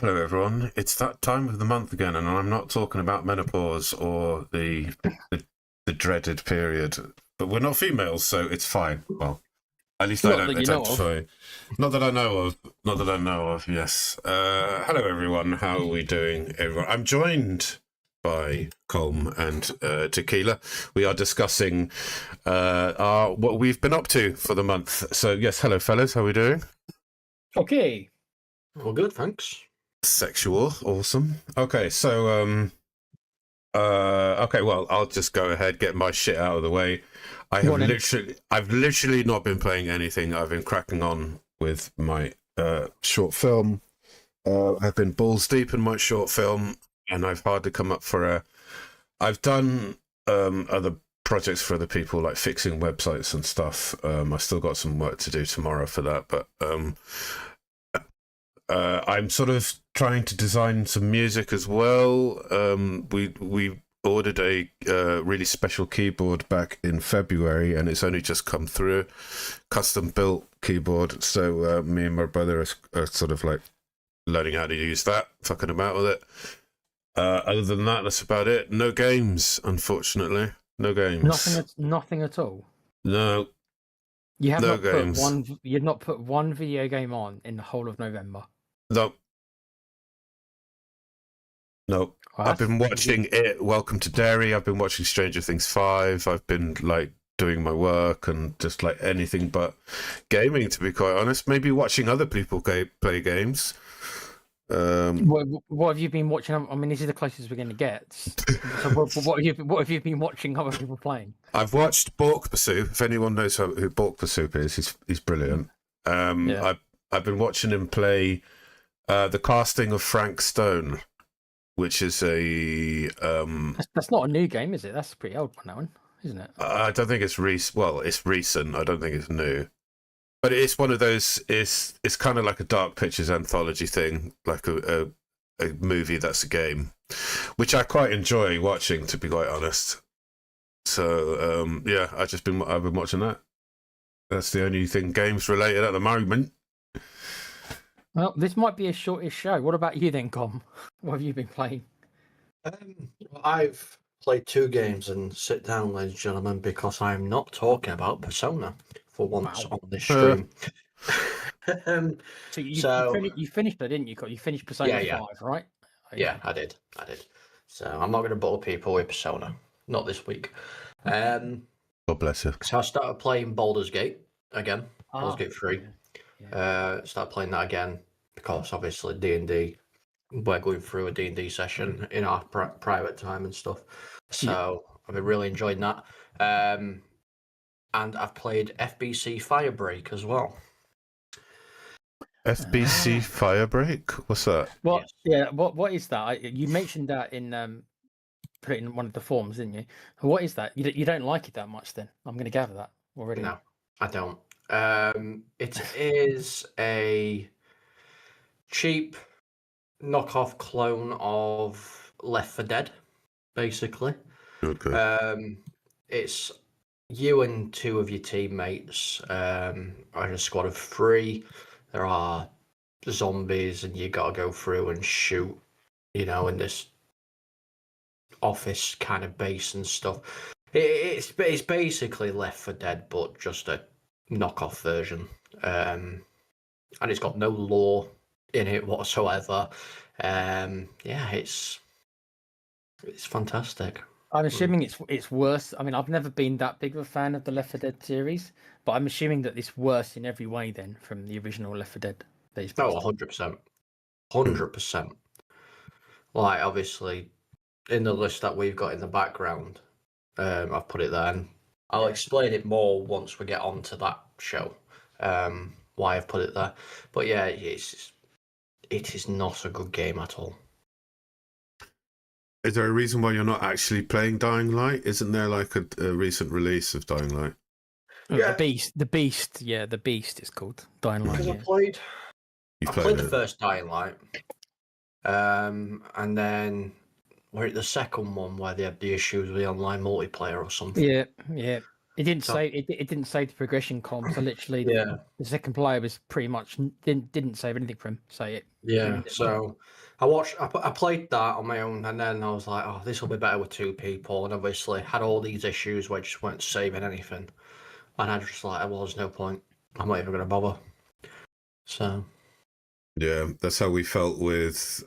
Hello, everyone. It's that time of the month again, and I'm not talking about menopause or the dreaded period. But we're not females, so it's fine. Well, at least I Not don't that you know of. identify. Not that I know of. Not that I know of. Yes. Hello, everyone. How are we doing, everyone? I'm joined by Colm and Tequila. We are discussing what we've been up to for the month. So, yes, hello, fellas. How are we doing? Okay. Well, good, thanks. Sexual, awesome. Okay, so okay, well, I'll just go ahead, get my shit out of the way. I've literally not been playing anything. I've been cracking on with my short film. I've been balls deep in my short film, and I've hardly come up for I've done other projects for other people, like fixing websites and stuff. I've still got some work to do tomorrow for that, but I'm sort of trying to design some music as well. We ordered a really special keyboard back in February, and it's only just come through. Custom built keyboard. So me and my brother are sort of like learning how to use that, fucking about with it. Other than that, that's about it. No games, unfortunately. No games. Nothing at all. No. You have No not games. put one. You've not put one video game on in the whole of November. No. No. Well, I've been watching it. Welcome to Derry. I've been watching Stranger Things 5. I've been like doing my work and just like anything but gaming, to be quite honest. Maybe watching other people play games. What have you been watching? I mean, this is the closest we're going to get. So what have you been watching other people playing? I've watched Bork Pursuit. If anyone knows who Bork Pursuit is, he's brilliant. I've been watching him play the casting of Frank Stone, which is a That's not a new game, is it? That's a pretty old one, that one, isn't it? I don't think it's recent. Well, it's recent. I don't think it's new, but it's one of those. It's kind of like a Dark Pictures anthology thing, like a movie that's a game, which I quite enjoy watching, to be quite honest. So yeah, I've been watching that. That's the only thing games related at the moment. Well, this might be a shortish show. What about you then, Com? What have you been playing? I've played 2 games, and sit down, ladies and gentlemen, because I'm not talking about Persona for once on this stream. So you finished it, didn't you? You finished Persona 5, right? Okay. Yeah, I did. So I'm not going to bother people with Persona. Not this week. God bless you. So I started playing Baldur's Gate again. Baldur's Gate 3. Yeah. Started playing that again because obviously D&D. We're going through a D&D session in our private time and stuff. So I've been really enjoying that. And I've played FBC Firebreak as well. FBC Firebreak? What's that? What? Yes. Yeah. What is that? You mentioned that in put it in one of the forums, didn't you? What is that? You don't like it that much, then? I'm going to gather that already. No, I don't. It is a cheap knockoff clone of Left 4 Dead, basically. Okay. It's you and 2 of your teammates are in a squad of 3. There are zombies, and you got to go through and shoot, in this office kind of base and stuff. It's basically Left 4 Dead, but just a knockoff version. And it's got no lore in it whatsoever. Yeah, it's fantastic. I'm assuming it's worse. I mean, I've never been that big of a fan of the Left 4 Dead series, but I'm assuming that it's worse in every way then from the original Left 4 Dead. Oh, 100%. 100%. Like, obviously, in the list that we've got in the background, I've put it there, and I'll explain it more once we get on to that show, why I've put it there. But yeah, it is not a good game at all. Is there a reason why you're not actually playing Dying Light? Isn't there like a recent release of Dying Light? Yeah. The Beast. Yeah, the Beast is called Dying Light. Because I played the first Dying Light, and then we're at the second one where they had the issues with the online multiplayer or something. Yeah. It didn't So- say it didn't save the progression comp. So literally, Yeah. the second player was pretty much didn't save anything for him. So it Yeah, ruined it. so I played that on my own, and then I was like, oh, this will be better with two people, and obviously had all these issues where I just weren't saving anything, and I just like, well, there's no point. I'm not even gonna bother. So Yeah, that's how we felt with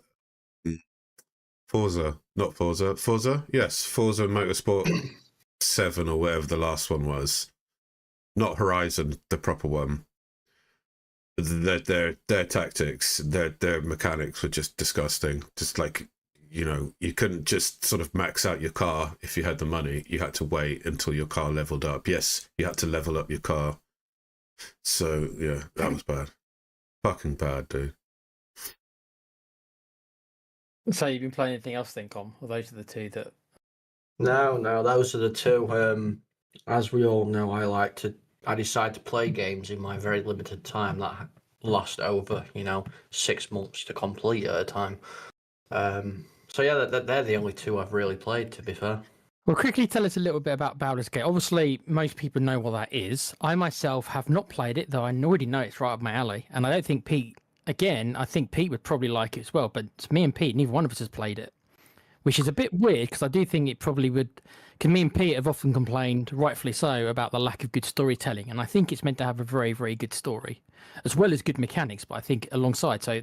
Forza. Not Forza. Forza? Yes, Forza Motorsport 7 or whatever the last one was. Not Horizon, the proper one. Their tactics, their mechanics were just disgusting. Just like, you know, you couldn't just sort of max out your car if you had the money. You had to wait until your car leveled up. Yes, you had to level up your car. So yeah, that was bad. Fucking bad, dude. So you've been playing anything else then, Com? Or those are the two that. no, those are the two. As we all know, I decide to play games in my very limited time that last over 6 months to complete at a time. So yeah, they're the only two I've really played, to be fair. Well, quickly tell us a little bit about Baldur's Gate. Obviously, most people know what that is. I myself have not played it, though I already know it's right up my alley. And I don't think Pete, again, I think Pete would probably like it as well. But me and Pete, neither one of us has played it, which is a bit weird because I do think it probably would. Because me and Pete have often complained, rightfully so, about the lack of good storytelling. And I think it's meant to have a very, very good story, as well as good mechanics. But I think alongside, so,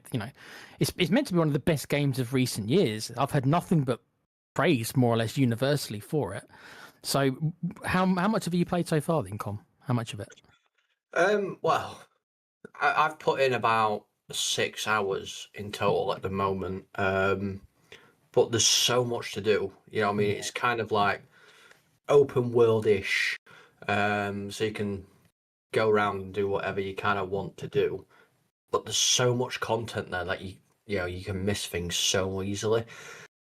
it's meant to be one of the best games of recent years. I've had nothing but praise more or less universally for it. So how much have you played so far then, Com? How much of it? Well, I've put in about 6 hours in total at the moment. But there's so much to do. I mean, it's kind of like open world-ish. So you can go around and do whatever you kind of want to do. But there's so much content there that you can miss things so easily.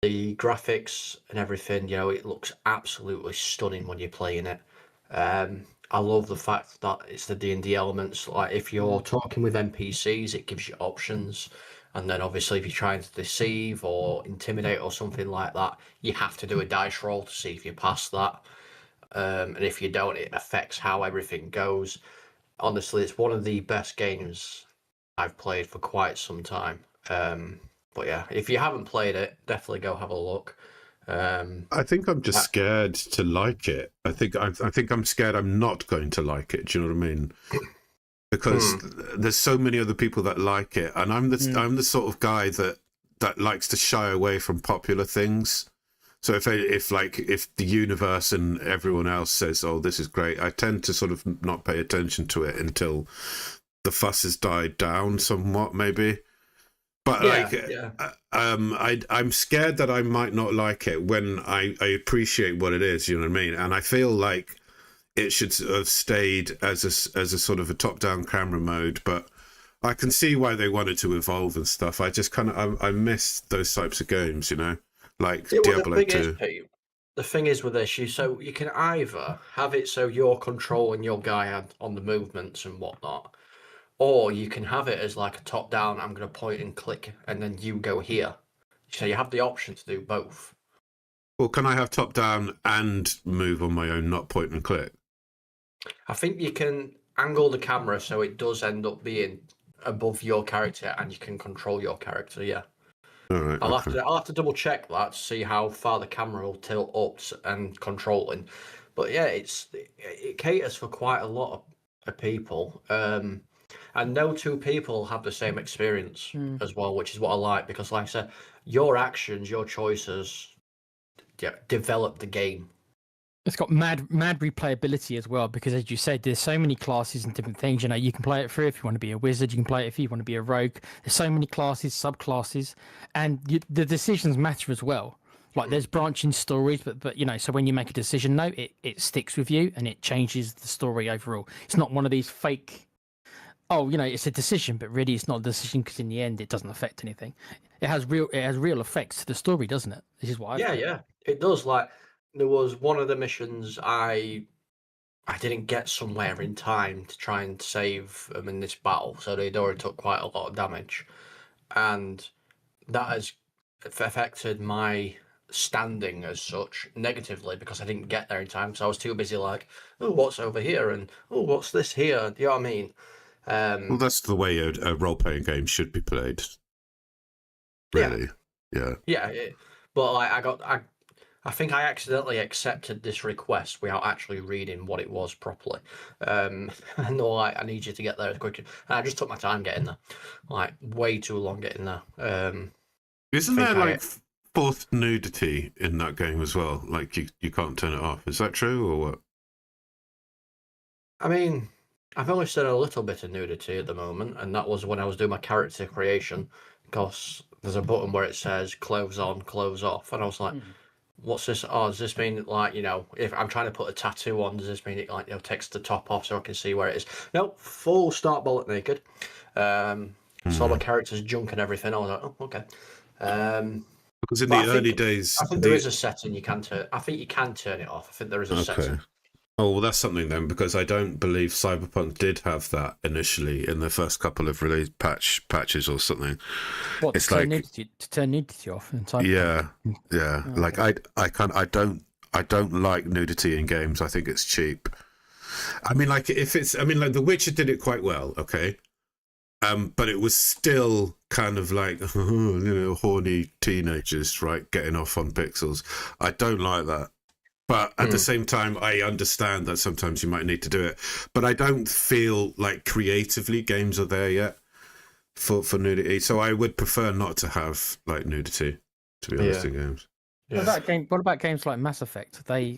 The graphics and everything, it looks absolutely stunning when you're playing it. I love the fact that it's the D&D elements. Like if you're talking with NPCs, it gives you options. And then obviously if you're trying to deceive or intimidate or something like that, you have to do a dice roll to see if you pass that. And if you don't, it affects how everything goes. Honestly, it's one of the best games I've played for quite some time. But yeah, if you haven't played it, definitely go have a look. I think I'm just scared to like it. I think I'm scared I'm not going to like it. Do you know what I mean? Because there's so many other people that like it, and I'm the sort of guy that likes to shy away from popular things. So if the universe and everyone else says, "Oh, this is great," I tend to sort of not pay attention to it until the fuss has died down somewhat, maybe. But I'm scared that I might not like it when I appreciate what it is. You know what I mean? And I feel like it should have stayed as a sort of a top-down camera mode. But I can see why they wanted to evolve and stuff. I just kind of I miss those types of games, like Diablo 2. The thing is with this, you can either have it so you're controlling your guy on the movements and whatnot, or you can have it as like a top down, I'm going to point and click, and then you go here. So you have the option to do both. Well, can I have top down and move on my own, not point and click? I think you can angle the camera so it does end up being above your character and you can control your character, yeah. All right, I'll have to double check that to see how far the camera will tilt up and controlling. But yeah, it caters for quite a lot of people. And no two people have the same experience as well, which is what I like, because like I said, your actions, your choices develop the game. It's got mad replayability as well, because as you said, there's so many classes and different things. You can play it through if you want to be a wizard, you can play it if you want to be a rogue. There's so many classes, subclasses, and the decisions matter as well. Like there's branching stories, but so when you make a decision, no, it sticks with you and it changes the story overall. It's not one of these fake, it's a decision, but really it's not a decision because in the end it doesn't affect anything. It has real effects to the story, doesn't it? This is why. Yeah, it does. Like there was one of the missions I didn't get somewhere in time to try and save them in this battle, so they'd already took quite a lot of damage, and that has affected my standing as such negatively because I didn't get there in time. So I was too busy like, oh, what's over here? And oh, what's this here? Do you know what I mean? Well, that's the way a role-playing game should be played. Really, yeah. But like, I think I accidentally accepted this request without actually reading what it was properly. And they were like, I need you to get there as quick. And I just took my time getting there, like way too long getting there. Isn't there like forced nudity in that game as well? Like you can't turn it off. Is that true or what? I mean, I've only seen a little bit of nudity at the moment, and that was when I was doing my character creation, because there's a button where it says clothes on, clothes off, and I was like, what's this? Oh, does this mean like, you know, if I'm trying to put a tattoo on, does this mean it like, you know, takes the top off so I can see where it is? No, full start bullet naked. Saw the character's junk and everything. I was like, oh, okay. Because in the early days, I think there is a setting you can turn. I think you can turn it off. I think there is a setting. Oh, well, that's something then, because I don't believe Cyberpunk did have that initially in the first couple of release patches or something. What, it's to like turn nudity off in Cyberpunk? Yeah. Oh, like I don't like nudity in games. I think it's cheap. I mean, like like The Witcher did it quite well, okay. But it was still kind of like, you know, horny teenagers, right, getting off on pixels. I don't like that. But at the same time, I understand that sometimes you might need to do it. But I don't feel like creatively games are there yet for nudity. So I would prefer not to have like nudity, to be honest, in games. Yeah. What about games like Mass Effect? They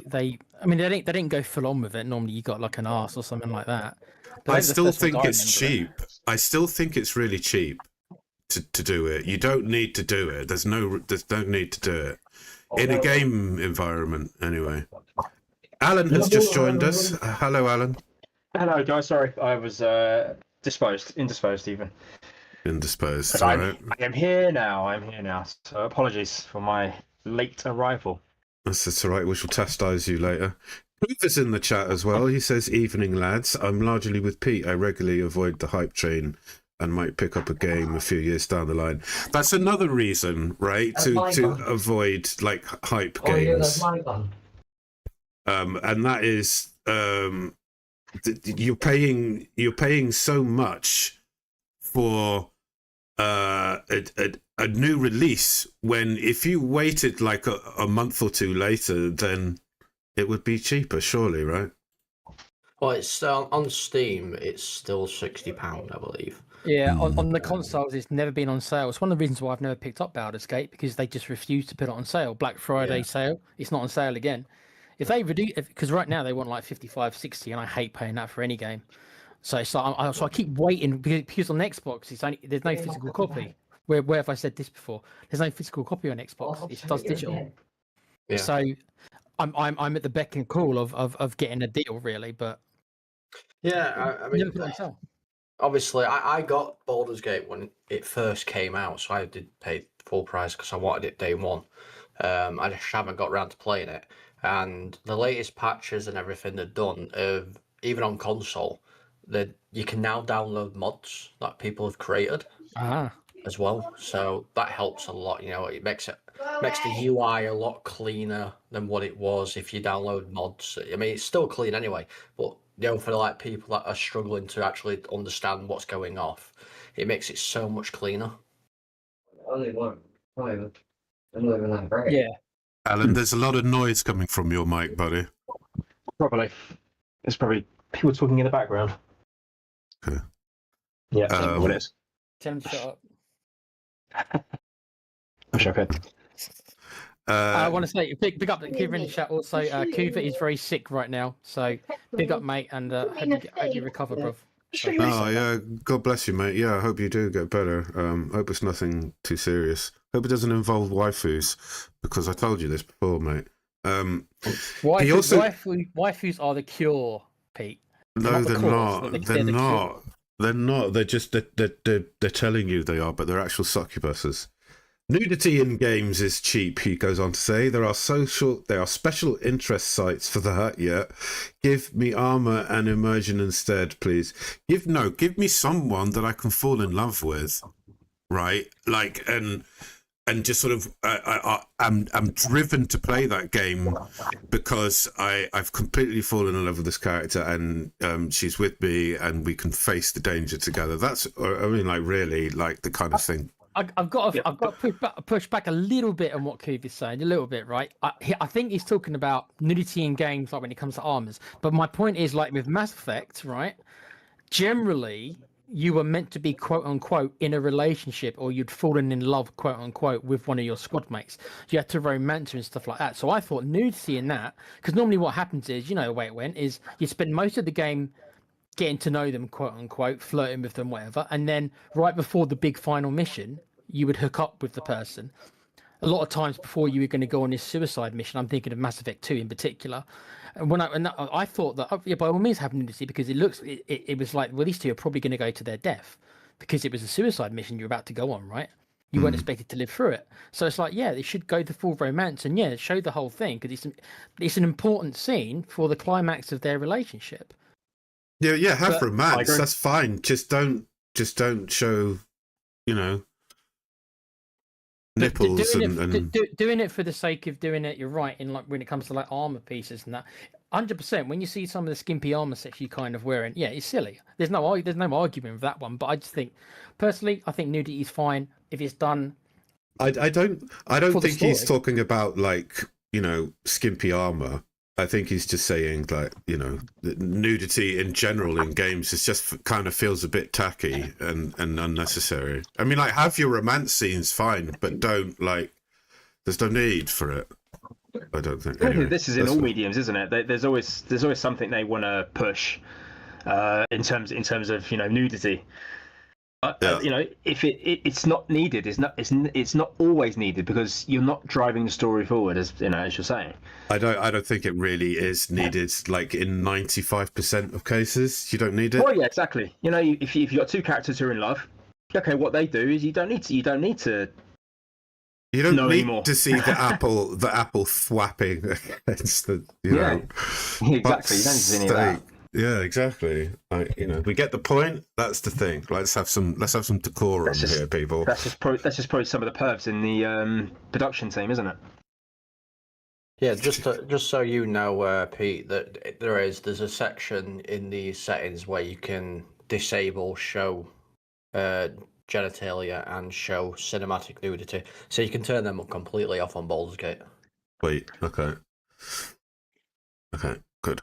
didn't go full on with it. Normally you got like an arse or something like that. But I still think it's cheap. I still think it's really cheap to do it. You don't need to do it. There's no need to do it. In a game environment, anyway. Alan has just joined us. Hello, Alan. Hello, guys. Sorry, I was indisposed even. Indisposed, I right. am here now. So apologies for my late arrival. That's all right. We shall chastise you later. Hoover's in the chat as well. He says, evening, lads. I'm largely with Pete. I regularly avoid the hype train and might pick up a game a few years down the line. That's another reason, right, to avoid like hype games. And that is you're paying so much for a new release when if you waited like a month or two later, then it would be cheaper, surely, right? Well, it's on Steam. It's still £60, I believe. Yeah, on the consoles, it's never been on sale. It's one of the reasons why I've never picked up Baldur's Gate, because they just refuse to put it on sale. Black Friday sale, it's not on sale again. If they reduce, because right now they want like 55, 60, and I hate paying that for any game. So I keep waiting because on Xbox, there's no physical copy. Where have I said this before? There's no physical copy on Xbox. It does digital. Yeah. So I'm at the beck and call of getting a deal, really, but I mean. Obviously, I got Baldur's Gate when it first came out, so I did pay full price because I wanted it day one. I just haven't got around to playing it. And the latest patches and everything they've done, even on console, that you can now download mods that people have created as well. So that helps a lot. You know, it makes the UI a lot cleaner than what it was if you download mods. I mean, it's still clean anyway, but you know, for like people that are struggling to actually understand what's going off, it makes it so much cleaner. Only one. Not even that great. Yeah. Alan, there's a lot of noise coming from your mic, buddy. Probably. There's probably people talking in the background. Okay. Yeah, that's what it is. Tell him to shut up. I'm sure. I want to say, big up Kuva in the chat. Also, Kuva is very sick right now, so big up, mate, and hope you recover, bro. So, yeah, God bless you, mate. Yeah, I hope you do get better. Hope it's nothing too serious. Hope it doesn't involve waifus, because I told you this before, mate. Waifus are the cure, Pete. No, they're not. They're not. They're not. They're just they're telling you they are, but they're actual succubuses. Nudity in games is cheap, he goes on to say. There are special interest sites for that, yeah. Give me armor and immersion instead, please. Give me someone that I can fall in love with, right? Like, and just sort of I'm driven to play that game because I've completely fallen in love with this character, and she's with me, and we can face the danger together. That's, I mean, like, really, like, the kind of thing. I've got to push back a little bit on what Coop is saying, a little bit, right? I think he's talking about nudity in games, like when it comes to armors. But my point is, like with Mass Effect, right? Generally, you were meant to be quote unquote in a relationship, or you'd fallen in love quote unquote with one of your squad mates. You had to romance her and stuff like that. So I thought nudity in that, because normally what happens is, you know, the way it went is you spend most of the game getting to know them, quote unquote, flirting with them, whatever, and then right before the big final mission, you would hook up with the person. A lot of times before you were going to go on this suicide mission, I'm thinking of Mass Effect 2 in particular. And I thought that, oh, yeah, by all means have nudity, because it was like, well, these two are probably going to go to their death because it was a suicide mission you're about to go on, right? You weren't expected to live through it. So it's like, yeah, they should go the full romance and, yeah, show the whole thing, because it's an important scene for the climax of their relationship. Yeah, have But- romance. That's fine. Just don't show, you know, But nipples and doing it for the sake of doing it, you're right. In like when it comes to like armor pieces and that, 100%. When you see some of the skimpy armor sets you kind of wearing, yeah, it's silly. There's no argument with that one. But I just think, personally, I think nudity is fine if it's done. I don't For the think he's story. talking about, like, you know, skimpy armor. I think he's just saying, like, you know, that nudity in general in games is just kind of feels a bit tacky and unnecessary. I mean, like, have your romance scenes, fine, but don't, like, there's no need for it. I don't think. Anyway, This is in that's all fine. mediums, isn't it? There's always something they want to push in terms of, you know, nudity. Yeah. You know, if it's not needed, it's not always needed, because you're not driving the story forward, as you know, as you're saying. I don't think it really is needed. Like, in 95% of cases, you don't need it. Well, yeah, exactly. You know, if you've got two characters who are in love, okay, what they do is you don't need to You don't know need anymore. to see the apple thwapping against the, you Yeah. know. Exactly. You don't need to see any of that. Yeah, exactly. Like, you know, we get the point. That's the thing. Let's have some decorum That's just- here, people. That's just probably some of the pervs in the production team, isn't it? Yeah, just so you know, Pete, that there's a section in the settings where you can disable show genitalia and show cinematic nudity, so you can turn them completely off on Baldur's Gate. Wait, okay, good.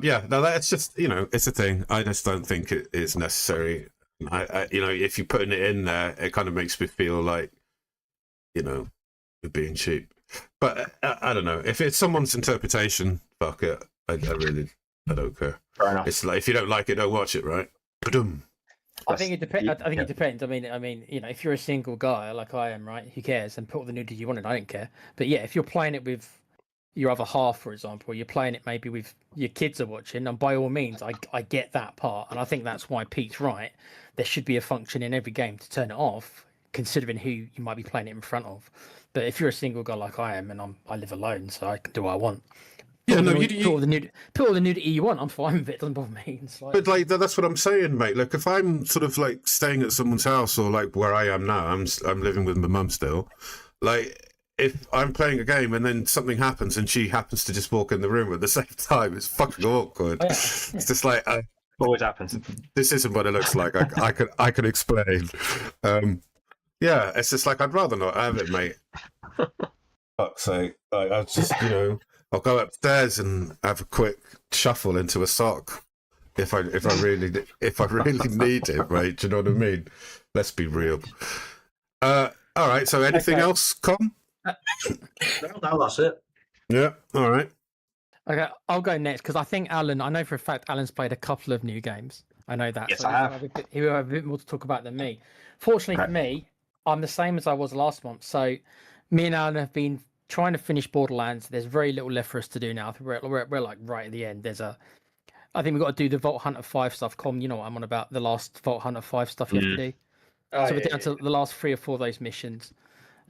Yeah, no, that's just, you know, it's a thing. I just don't think it is necessary. I you know, if you're putting it in there, it kind of makes me feel like, you know, you're being cheap. But I don't know. If it's someone's interpretation, fuck it. I don't care. Fair enough. It's like, if you don't like it, don't watch it, right? Ba-dum. I think it depends. I think Yeah. it depends. I mean, you know, if you're a single guy like I am, right? Who cares? And put all the nudity you wanted. I don't care. But yeah, if you're playing it with your other half, for example, or you're playing it maybe with your kids are watching, and by all means, I get that part, and I think that's why Pete's right. There should be a function in every game to turn it off, considering who you might be playing it in front of. But if you're a single guy like I am, and I live alone, so I can do what I want. Yeah, no, Put all the nudity you want. I'm fine with it. It doesn't bother me. It's like, but like that's what I'm saying, mate. Like, if I'm sort of like staying at someone's house, or like where I am now, I'm living with my mum still. Like, if I'm playing a game and then something happens and she happens to just walk in the room at the same time, it's fucking awkward. Oh, yeah. It's just like, Always happens. this isn't what it looks like. I could explain. Yeah, it's just like, I'd rather not have it, mate. Fuck's sake. Like, I'll just, you know, I'll go upstairs and have a quick shuffle into a sock if I really need it, right? Do you know what I mean? Let's be real. All right. So, anything Okay. else, Com? No, that's it. Yeah. All right. Okay, I'll go next because I think Alan. I know for a fact Alan's played a couple of new games. I know that. Yes, so I have. He will have a bit more to talk about than me. Fortunately for me, I'm the same as I was last month. So, me and Alan have been trying to finish Borderlands. There's very little left for us to do now. I think we're like right at the end. I think we've got to do the Vault Hunter 5 stuff. Com, you know what I'm on about, the last Vault Hunter 5 stuff you have to do. Oh, So we're yeah, down to the last 3 or 4 of those missions.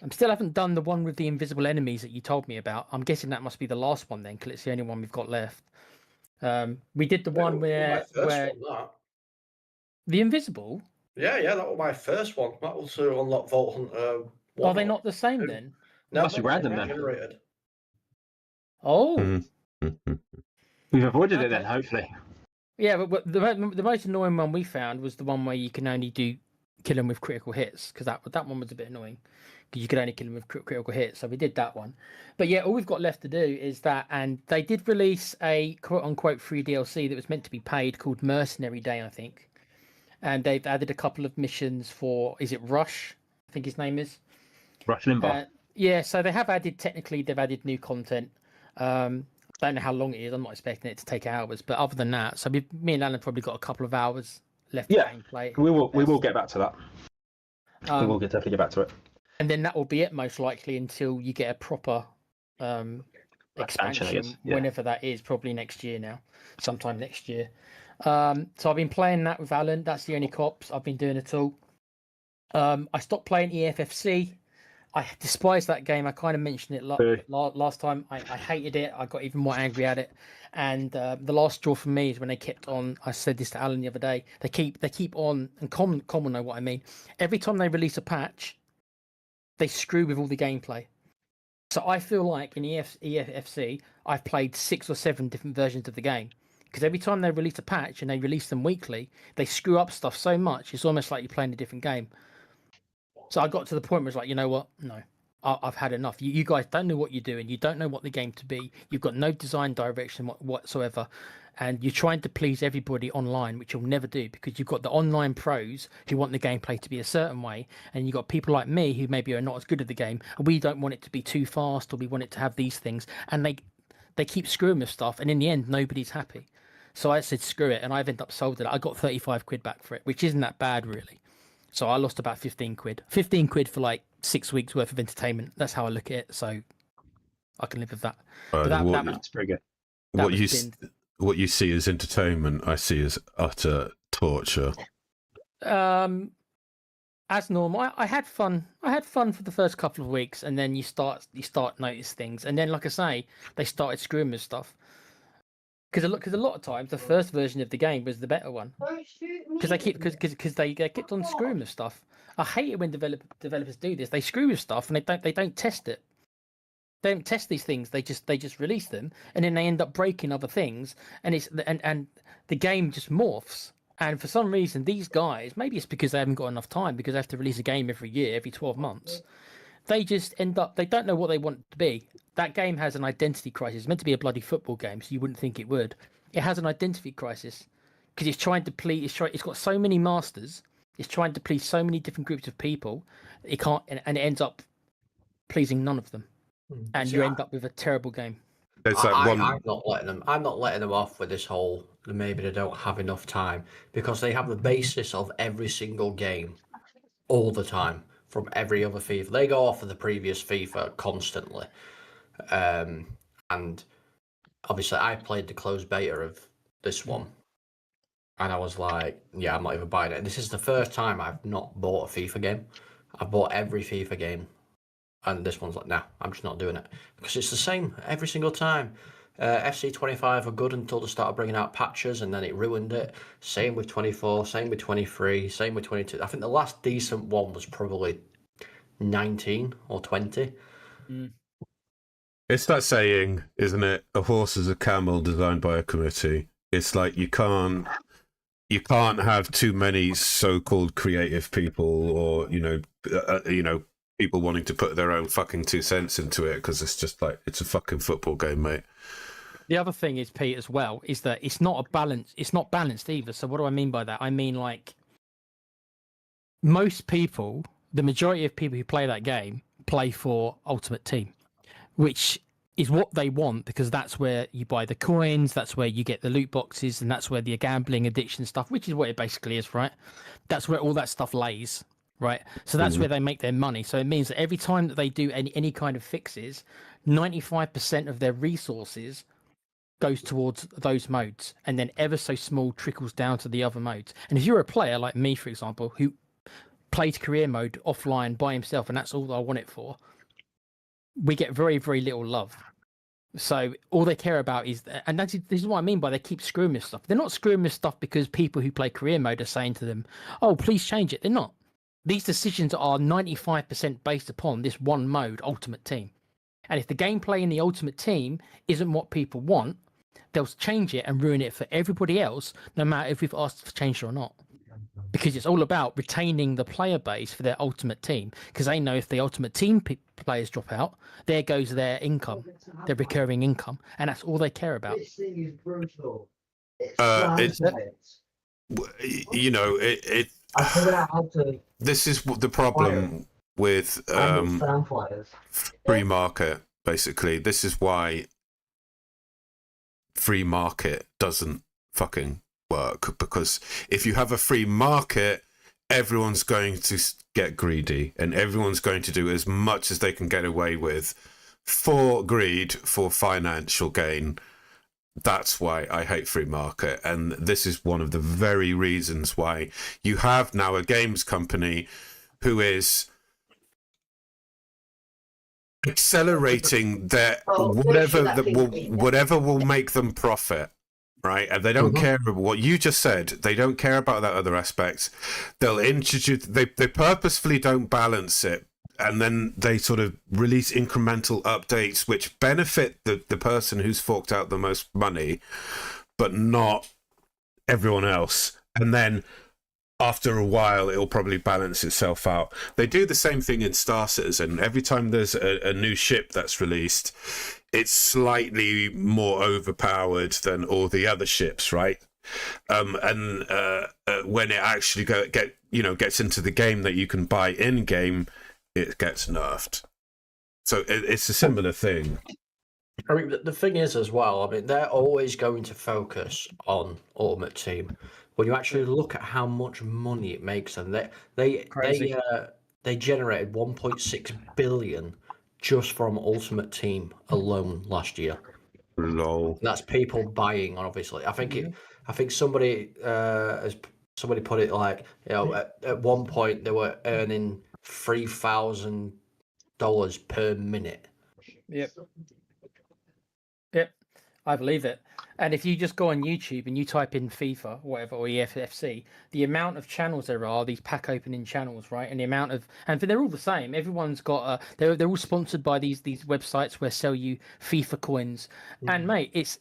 I still haven't done the one with the invisible enemies that you told me about. I'm guessing that must be the last one then, because it's the only one we've got left. We did the one where that. the invisible. Yeah, that was my first one. That was to unlock Vault Hunter. Are they 1 or not the same 2. then? No, Must be random then. generated. Oh, Mhm. We've avoided it then, Okay. hopefully. yeah, but the most annoying one we found was the one where you can only kill them with critical hits, because that one was a bit annoying, because you could only kill them with critical hits. So we did that one. But yeah, all we've got left to do is that, and they did release a quote unquote free DLC that was meant to be paid called Mercenary Day, I think, and they've added a couple of missions for, is it Rush? I think his name is. Rush Limbaugh. Yeah, so they've added new content. Don't know how long it is. I'm not expecting it to take hours, but other than that, so me and Alan probably got a couple of hours left Yeah, of gameplay. we will get back to that. We will Um, definitely get back to it. and then that will be it most likely until you get a proper Expansion, I expansion, guess, yeah. whenever that is, probably next year now, sometime next year. So I've been playing that with Alan. That's the only cops I've been doing at all. I stopped playing EFFC. I despise that game. I kind of mentioned it last time. I hated it. I got even more angry at it. And the last straw for me is when they kept on. I said this to Alan the other day. They keep on, and Common will know what I mean. Every time they release a patch, they screw with all the gameplay. So I feel like in EFFC, I've played 6 or 7 different versions of the game. Because every time they release a patch, and they release them weekly, they screw up stuff so much, it's almost like you're playing a different game. So I got to the point where it's like, you know what? No, I've had enough. You guys don't know what you're doing. You don't know what the game to be. You've got no design direction whatsoever. And you're trying to please everybody online, which you'll never do, because you've got the online pros who want the gameplay to be a certain way. And you've got people like me who maybe are not as good at the game. And we don't want it to be too fast, or we want it to have these things. And they keep screwing with stuff. And in the end, nobody's happy. So I said, screw it. And I've ended up sold it. I got 35 quid back for it, which isn't that bad, really. So I lost about 15 quid. 15 quid for like 6 weeks worth of entertainment. That's how I look at it. So I can live with that. But That's pretty good. What you see as entertainment, I see as utter torture. as normal. I had fun. I had fun for the first couple of weeks, and then you start notice things, and then like I say, they started screwing with stuff. Because a lot of times the first version of the game was the better one. Because they kept on screwing with stuff. I hate it when developers do this. They screw with stuff and they don't test it. They don't test these things. They just release them, and then they end up breaking other things, and the game just morphs. And for some reason, these guys, maybe it's because they haven't got enough time, because they have to release a game every year, every 12 months. They just end up, they don't know what they want it to be. That game has an identity crisis. It's meant to be a bloody football game, so you wouldn't think it would. It has an identity crisis because it's trying to please. It's got so many masters. It's trying to please so many different groups of people. It can't, and it ends up pleasing none of them, and you end up with a terrible game. I'm not letting them. I'm not letting them off with this whole. Maybe they don't have enough time, because they have the basis of every single game, all the time, from every other FIFA. They go off of the previous FIFA constantly, and obviously I played the closed beta of this one, and I was like, yeah, I'm not even buying it. And this is the first time I've not bought a FIFA game. I've bought every FIFA game, and this one's like, nah, I'm just not doing it, because it's the same every single time. FC25 are good until they started bringing out patches, and then it ruined it. Same with 24, same with 23, same with 22. I think the last decent one was probably 19 or 20. It's that saying, isn't it? A horse is a camel designed by a committee. It's like you can't have too many so-called creative people, or people wanting to put their own fucking 2 cents into it, because it's just like, it's a fucking football game, mate. The other thing is, Pete, as well, is that it's not balanced either. So what do I mean by that? I mean, like, most people, the majority of people who play that game play for Ultimate Team, which is what they want, because that's where you buy the coins, that's where you get the loot boxes, and that's where the gambling addiction stuff, which is what it basically is, right? That's where all that stuff lays, right? So that's where they make their money. So it means that every time that they do any kind of fixes, 95% of their resources goes towards those modes, and then ever so small trickles down to the other modes. And if you're a player like me, for example, who plays career mode offline by himself, and that's all I want it for, we get very, very little love. So all they care about is, and this is what I mean by they keep screwing with stuff. They're not screwing with stuff because people who play career mode are saying to them, "Oh, please change it." They're not. These decisions are 95% based upon this one mode, Ultimate Team. And if the gameplay in the Ultimate Team isn't what people want, they'll change it and ruin it for everybody else, no matter if we've asked to change it or not. Because it's all about retaining the player base for their Ultimate Team. Because they know if the Ultimate Team players drop out, there goes their income, their recurring income, and that's all they care about. This thing is brutal. You know, I figured out how to this is the problem with free market. Basically, this is why free market doesn't fucking work, because if you have a free market, everyone's going to get greedy and everyone's going to do as much as they can get away with for greed, for financial gain. That's why I hate free market, and this is one of the very reasons why you have now a games company who is accelerating their whatever will make them profit. Right, and they don't care about what you just said. They don't care about that other aspect. They'll introduce. They purposefully don't balance it, and then they sort of release incremental updates which benefit the person who's forked out the most money, but not everyone else. And then after a while, it'll probably balance itself out. They do the same thing in Star Citizen. Every time there's a new ship that's released, it's slightly more overpowered than all the other ships, right? And when it actually gets into the game that you can buy in game, it gets nerfed. So it's a similar thing. I mean, the thing is as well. I mean, they're always going to focus on Ultimate Team. When you actually look at how much money it makes them, they generated 1.6 billion just from Ultimate Team alone last year. Lol. And that's people buying, obviously. I think somebody put it like, you know, at one point they were earning $3,000 per minute. Yep, I believe it. And if you just go on YouTube and you type in FIFA, whatever, or EFFC, the amount of channels there are, these pack opening channels, right? And the amount of, and they're all the same. Everyone's got they're all sponsored by these websites where sell you FIFA coins. And mate, it's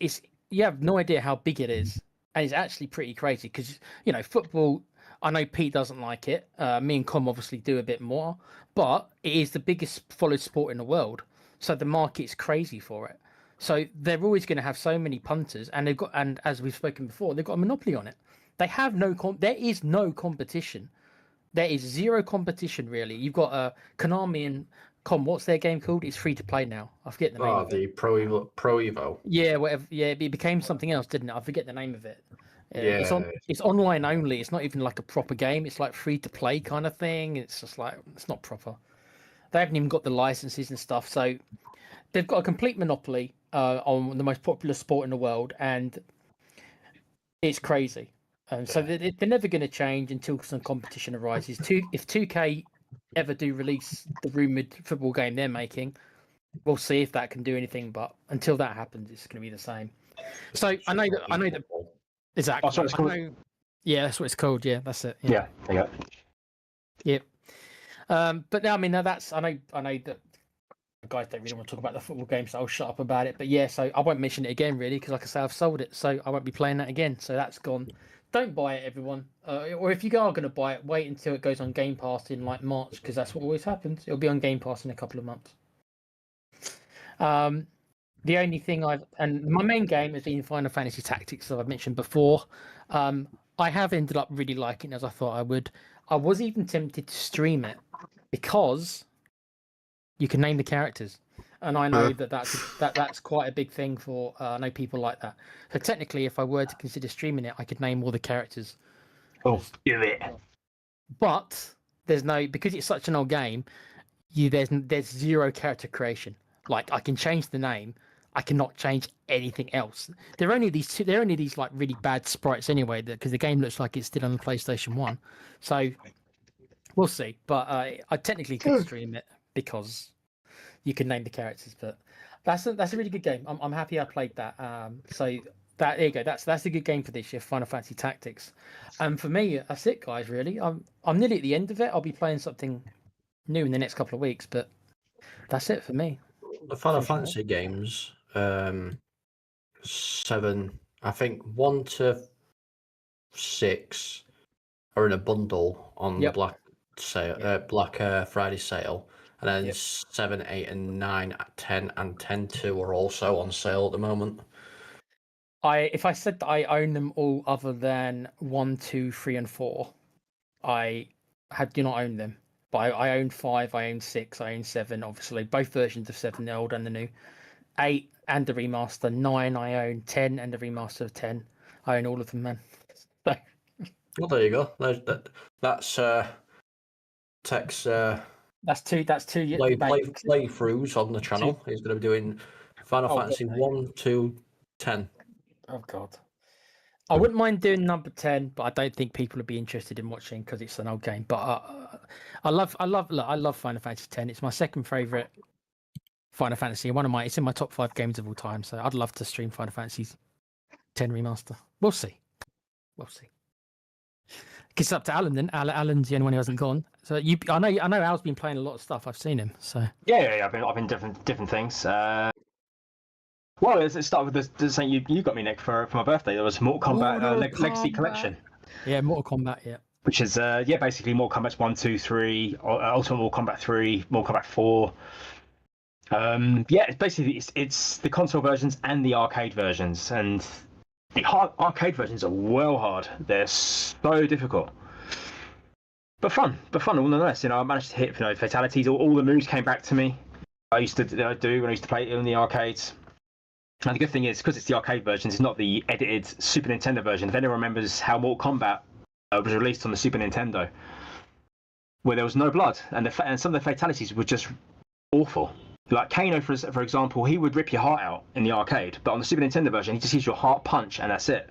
you have no idea how big it is, and it's actually pretty crazy because you know football. I know Pete doesn't like it. Me and Com obviously do a bit more, but it is the biggest followed sport in the world, so the market's crazy for it. So they're always going to have so many punters, and and as we've spoken before, they've got a monopoly on it. They have there is no competition. There is zero competition really. You've got Konami and Com. What's their game called? It's free to play now. I forget the name. Oh, the Pro Evo. Yeah, whatever. Yeah, it became something else, didn't it? I forget the name of it. It's online only. It's not even like a proper game. It's like free to play kind of thing. It's just like it's not proper. They haven't even got the licenses and stuff. So they've got a complete monopoly on the most popular sport in the world, and it's crazy. So they're never going to change until some competition arises. If 2K ever do release the rumored football game they're making, we'll see if that can do anything. But until that happens, it's going to be the same. So I know that exactly. That's what it's called. Yeah, that's what it's called. Yeah, that's it. Yeah. Yep. But I mean, that's I know that guys don't really want to talk about the football game, so I'll shut up about it. But yeah, so I won't mention it again, really, because like I say, I've sold it, so I won't be playing that again. So that's gone. Don't buy it, everyone. Or if you are going to buy it, wait until it goes on Game Pass in like March, because that's what always happens. It'll be on Game Pass in a couple of months. The only thing and my main game has been Final Fantasy Tactics, as I've mentioned before. I have ended up really liking it, as I thought I would. I was even tempted to stream it because you can name the characters, and I know that's quite a big thing for I know people like that. So technically, if I were to consider streaming it, I could name all the characters. Oh, do it! But there's no, because it's such an old game. There's zero character creation. Like I can change the name, I cannot change anything else. There are only these like really bad sprites anyway, because the game looks like it's still on the PlayStation 1. So we'll see. But I technically could stream it because you can name the characters. But that's a really good game. I'm happy I played that. So that there you go. That's a good game for this year, Final Fantasy Tactics. And for me, that's it, guys. Really, I'm nearly at the end of it. I'll be playing something new in the next couple of weeks, but that's it for me. The Final Finishing up. Fantasy games, 7, I think 1 to 6 are in a bundle on the Yep. Black sale, Black Friday sale, and then Yep. 7, 8, and 9, 10, and 10.2 are also on sale at the moment. If I said that I own them all other than 1, 2, 3, and 4, I do not own them. But I own 5, I own 6, I own 7. Obviously, both versions of 7, the old and the new. 8 and the remaster. 9, I own 10 and the remaster of 10. I own all of them, man. So, Well, there you go. That's Tech's that's two playthroughs on the channel. He's going to be doing Final Oh, Fantasy God, 1, 2, 10. Oh god. I wouldn't mind doing number 10, but I don't think people would be interested in watching because it's an old game. But I love Final Fantasy 10. It's my second favorite Final Fantasy. It's in my top 5 games of all time. So I'd love to stream Final Fantasy 10 remaster. We'll see. It's up to Alan then. Alan's the only one who hasn't gone. So I know Al's been playing a lot of stuff. I've seen him. So Yeah. I've been different things. Well, let's start with the thing you got me, Nick, for my birthday. There was Mortal Kombat Legacy Collection. Yeah, Mortal Kombat. Yeah. Which is basically Mortal Kombat 1, 2, 3, Ultimate Mortal Kombat 3, Mortal Kombat 4. It's basically it's the console versions and the arcade versions, and the arcade versions are well hard. They're so difficult, but fun nonetheless. I managed to hit fatalities. All the moves came back to me. I used to do when I used to play it in the arcades. And the good thing is, because it's the arcade version, it's not the edited Super Nintendo version. If anyone remembers how Mortal Kombat was released on the Super Nintendo, where there was no blood, and some of the fatalities were just awful. Like Kano, for example, he would rip your heart out in the arcade, but on the Super Nintendo version, he just gives you a heart punch, and that's it.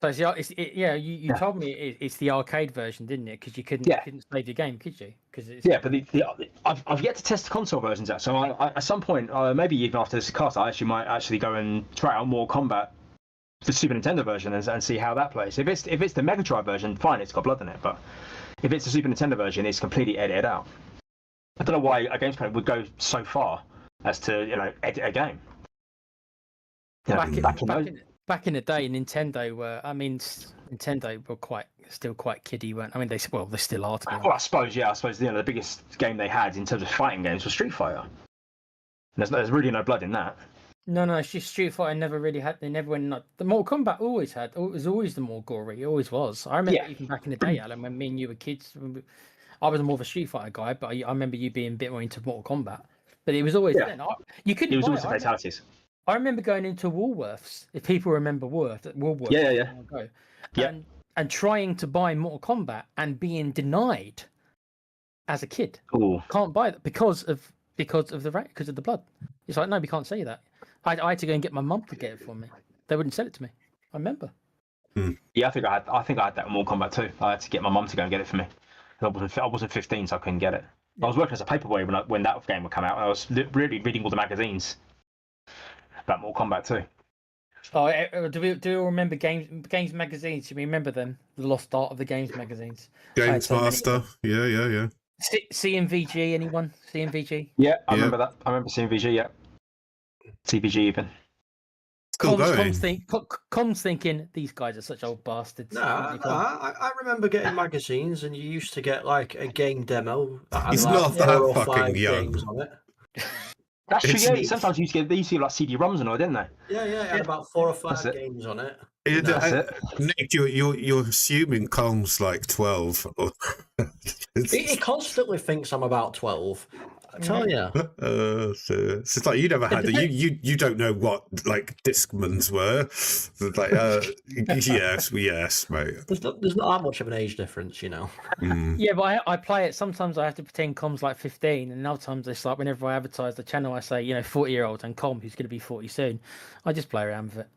So you told me it's the arcade version, didn't it? Because you couldn't save your game, could you? But I've yet to test the console versions out. So I at some point, maybe even after this cast, I might go and try out Mortal Kombat, the Super Nintendo version, and see how that plays. If it's the Mega Drive version, fine, it's got blood in it. But if it's the Super Nintendo version, it's completely edited out. I don't know why a games player would go so far as to edit a game. Back in the day, Nintendo were still quite kiddie, weren't? I mean, they're still are. To be honest. Well, I suppose the biggest game they had in terms of fighting games was Street Fighter. There's really no blood in that. No, it's just Street Fighter never really had. They never went. The Mortal Kombat always had. It was always the more gory. It always was. I remember even back in the day, Alan, when me and you were kids. I was more of a Street Fighter guy, but I remember you being a bit more into Mortal Kombat. But it was always then. You couldn't. It was always the fatalities. I remember going into Woolworths, if people remember Woolworths. Yeah. And trying to buy Mortal Kombat and being denied as a kid. Ooh. Can't buy that because of the blood. It's like, no, we can't say that. I had to go and get my mum to get it for me. They wouldn't sell it to me. I remember. Yeah, I think I had that in Mortal Kombat too. I had to get my mum to go and get it for me. I wasn't 15, so I couldn't get it. I was working as a paperboy when that game would come out. I was really reading all the magazines about Mortal Kombat too. Oh, do we all remember games magazines? Do you remember them? The lost art of the games magazines. Games Master. Yeah. CMVG, anyone? CMVG? Yeah, I remember that. I remember CMVG, yeah. CVG even. Com's thinking, these guys are such old bastards. No, I remember getting magazines, and you used to get like a game demo. He's not that fucking young. Games on it. That's true. Yeah, sometimes you used to get like CD-ROMs and all, didn't they? Yeah. It had about 4 or 5 games on it. Nick, you're assuming Colm's like 12. He constantly thinks I'm about 12. I tell you. So it's like you never had it. You don't know what like Discmans were. Like yes, mate. There's not that much of an age difference, Yeah, but I play it. Sometimes I have to pretend Com's like 15, and other times it's like whenever I advertise the channel, I say 40-year-old and Com, who's going to be 40 soon. I just play around with it.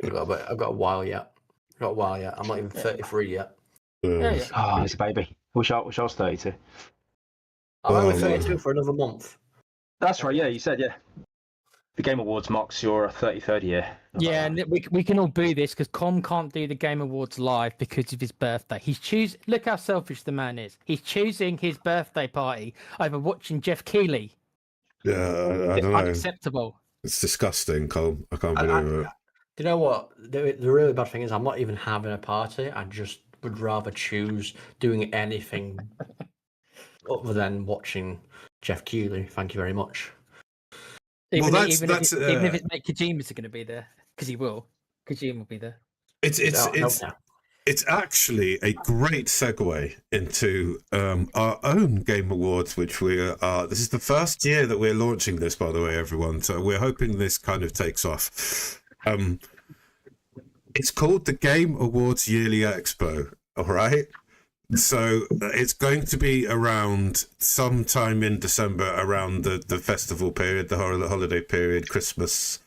I've got a while yet. I'm not even 33 yet. Oh, it's a baby. Wish I was 32. I'm only Oh, 32 for another month. That's right. Yeah, you said The Game Awards mocks your 33rd year. Yeah, and we can all boo this because Com can't do the Game Awards live because of his birthday. Look how selfish the man is. He's choosing his birthday party over watching Jeff Keighley. yeah, I don't know. Unacceptable. It's disgusting, Cole. I can't believe it. Do you know what? The really bad thing is I'm not even having a party. I just would rather choose doing anything other than watching Jeff Keighley. Thank you very much. Even, Well, even if it's Mate Kojima's going to be there, because he will. Kojima will be there. It's actually a great segue into our own Game Awards, which this is the first year that we're launching this, by the way, everyone. So we're hoping this kind of takes off. It's called the Game Awards Yearly Expo, all right? So it's going to be around sometime in December, around the festival period, the holiday period, Christmas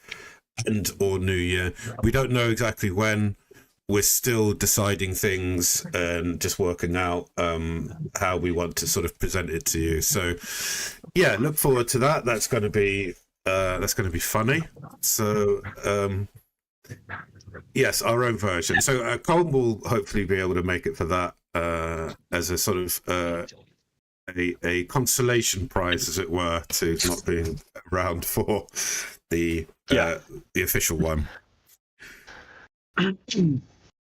and or New Year. We don't know exactly when. We're still deciding things and just working out how we want to sort of present it to you. So, yeah, look forward to that. That's going to be funny. So, yes, our own version. So, Colin will hopefully be able to make it for that as a sort of a consolation prize, as it were, to not being around for the official one.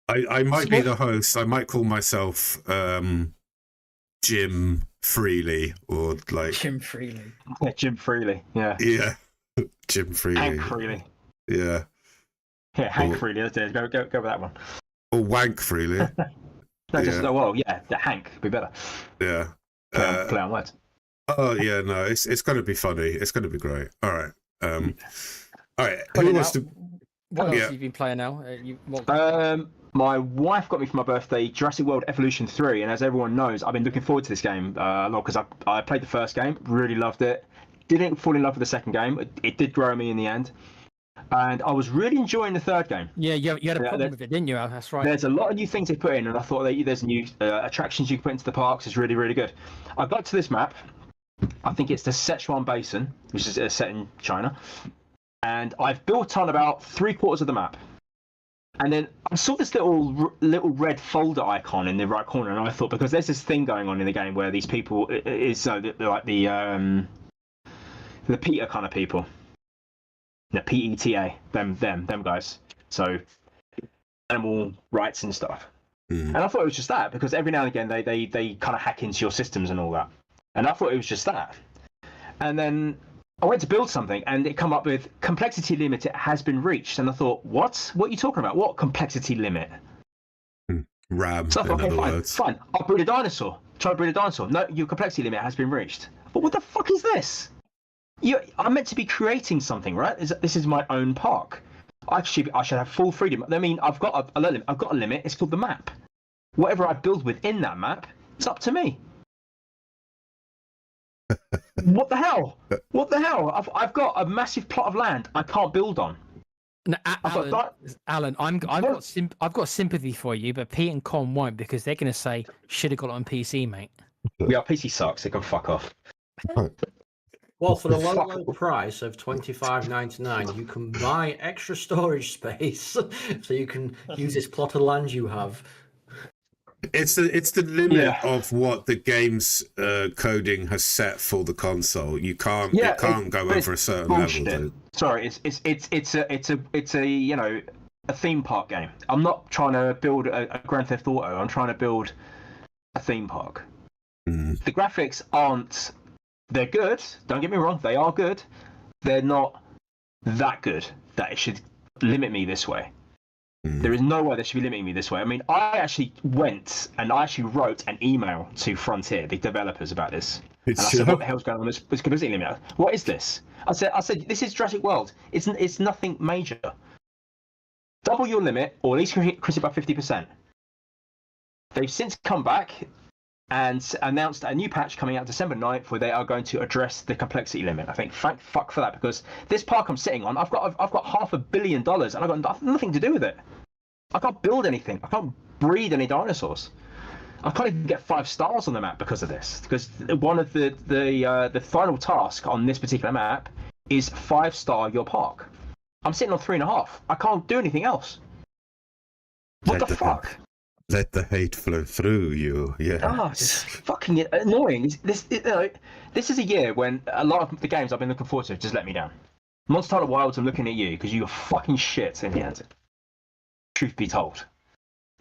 I might be the host. I might call myself Jim Freely or like Jim Freely. Yeah, Jim Freely. Yeah. Yeah, Jim Freely. Hank Freely. Yeah. Yeah, Hank Freely. Let's do it. Go with that one. Or Wank Freely. The Hank would be better. Yeah. Play on words. Oh yeah, no, it's going to be funny. It's going to be great. All right. All right. What Who wants to? else have you been playing now? My wife got me for my birthday Jurassic World Evolution 3, and as everyone knows, I've been looking forward to this game a lot because I played the first game, really loved it. Didn't fall in love with the second game. It did grow me in the end, and I was really enjoying the third game. Yeah, you had a problem with it, didn't you? That's right. There's a lot of new things they put in, and I thought there's new attractions you can put into the parks. It's really, really good. I got to this map. I think it's the Sichuan Basin, which is set in China, and I've built on about 3/4 of the map. And then I saw this little red folder icon in the right corner, and I thought, because there's this thing going on in the game where these people they're like the PETA kind of people, the PETA, them guys. So animal rights and stuff. And I thought it was just that, because every now and again they kind of hack into your systems and all that. And I thought it was just that. And then I went to build something, and it come up with complexity limit has been reached. And I thought, what? What are you talking about? What complexity limit? RAM, So I thought, in okay, other words. fine. I'll breed a dinosaur. Try to breed a dinosaur. No, your complexity limit has been reached. But what the fuck is this? I'm meant to be creating something, right? This is my own park. I should have full freedom. I mean, I've got a limit. It's called the map. Whatever I build within that map, it's up to me. What the hell? What the hell? I've got a massive plot of land I can't build on. No, Alan, I've got sympathy for you, but Pete and Con won't, because they're going to say should have got it on PC, mate. Yeah, PC sucks. It can fuck off. Well, for the low price of $25.99, you can buy extra storage space so you can use this plot of land you have. It's the limit of what the game's coding has set for the console. It can't go over a certain level. Dude. Sorry, it's a a theme park game. I'm not trying to build a Grand Theft Auto. I'm trying to build a theme park. The graphics aren't. They're good. Don't get me wrong. They are good. They're not that good that it should limit me this way. There is no way they should be limiting me this way. I mean, I actually went and I actually wrote an email to Frontier, the developers, about this. And I said, what the hell's going on? It's completely limited. What is this? I said, this is Jurassic World. It's nothing major. Double your limit, or at least increase it by 50%. They've since come back and announced a new patch coming out December 9th where they are going to address the complexity limit. I think, thank fuck for that, because this park I'm sitting on, I've got $500 million and I've got nothing to do with it. I can't build anything. I can't breed any dinosaurs. I can't even get 5 stars on the map because of this. Because one of the final task on this particular map is 5-star your park. I'm sitting on 3.5. I can't do anything else. What the fuck? Let the hate flow through you. Yeah. Oh, it's fucking annoying. This is a year when a lot of the games I've been looking forward to just let me down. Monster Hunter Wilds, I'm looking at you because you're fucking shit in the end. Truth be told.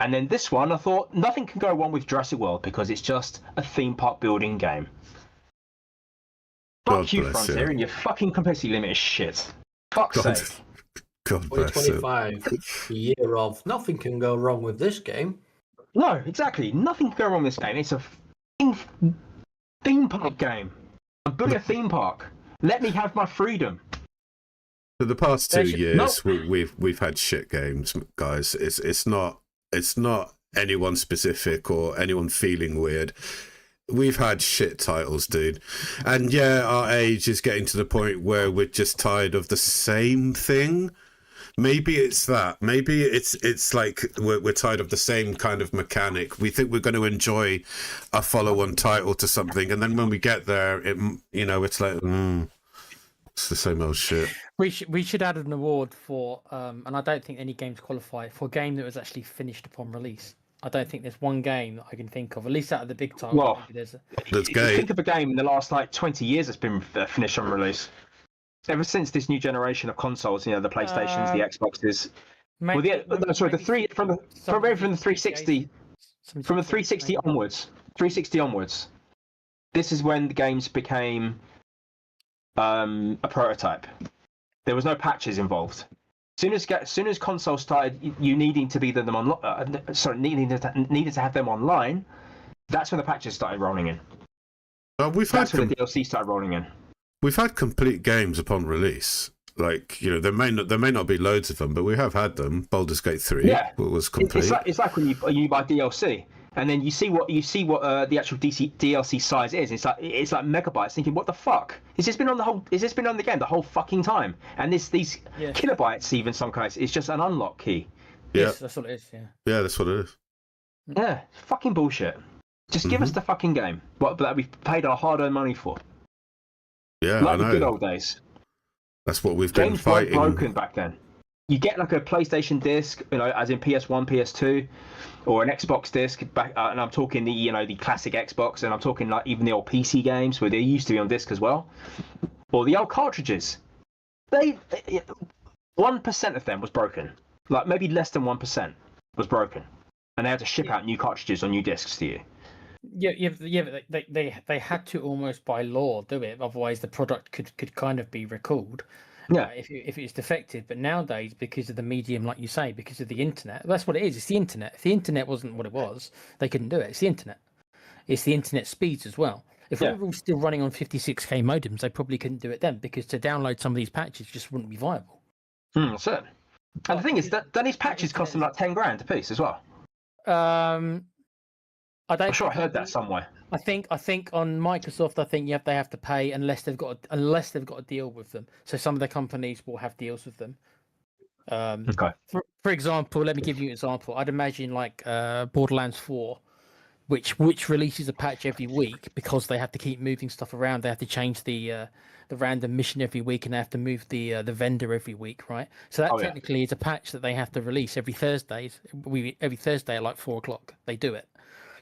And then this one, I thought nothing can go wrong with Jurassic World because it's just a theme park building game. Fuck you, Frontier, and your fucking complexity limit is shit. Fuck's sake. God bless it. 2025, the year of nothing can go wrong with this game. No, exactly. Nothing can go wrong with this game. It's a theme park game. I'm building a theme park. Let me have my freedom. For the past 2 years, we've had shit games, guys. It's not anyone specific or anyone feeling weird. We've had shit titles, dude. And yeah, our age is getting to the point where we're just tired of the same thing. Maybe it's that. Maybe it's like we're tired of the same kind of mechanic. We think we're going to enjoy a follow-on title to something, and then when we get there, it's like, it's the same old shit. We should add an award for, and I don't think any games qualify for a game that was actually finished upon release. I don't think there's one game that I can think of, at least out of the big titles. Well, there's think of a game in the last 20 years that's been finished on release. Ever since this new generation of consoles, the PlayStations, the Xboxes. From the 360, from the 360 onwards, this is when the games became a prototype. There was no patches involved. As soon as consoles started, you needing to be needed to have them online. That's when the patches started rolling in. That's when the DLC started rolling in. We've had complete games upon release. Like, there may not be loads of them, but we have had them. Baldur's Gate 3 was complete. It's like when you buy DLC and then you see what the actual DLC size is. It's like megabytes. Thinking, what the fuck? Has this been on the game the whole fucking time? And these kilobytes, even some cases, it's just an unlock key. Yeah, yes, that's what it is. Yeah, that's what it is. Yeah, fucking bullshit. Just give us the fucking game. What that we've paid our hard-earned money for. Yeah, like I know. The good old days. That's what we've been Games fighting. weren't broken back then. You get like a PlayStation disc, as in PS1, PS2, or an Xbox disc. And I'm talking the classic Xbox, and I'm talking like even the old PC games where they used to be on disc as well, or the old cartridges. 1% of them was broken, like maybe less than 1% was broken, and they had to ship out new cartridges or new discs to you. Yeah. They had to almost by law do it, otherwise the product could kind of be recalled. Yeah. If it's defective, but nowadays because of the medium, like you say, because of the internet, that's what it is. It's the internet. If the internet wasn't what it was, they couldn't do it. It's the internet. It's the internet speeds as well. If we were all still running on 56k modems, they probably couldn't do it then, because to download some of these patches just wouldn't be viable. That's it. And the thing is that these patches cost them like 10 grand a piece as well. I'm sure I heard that somewhere. I think on Microsoft, they have to pay unless they've got a deal with them. So some of the companies will have deals with them. Okay. For example, let me give you an example. I'd imagine like Borderlands 4, which releases a patch every week because they have to keep moving stuff around. They have to change the random mission every week, and they have to move the vendor every week, right? So that technically is a patch that they have to release every Thursday. Every Thursday at like 4:00, they do it.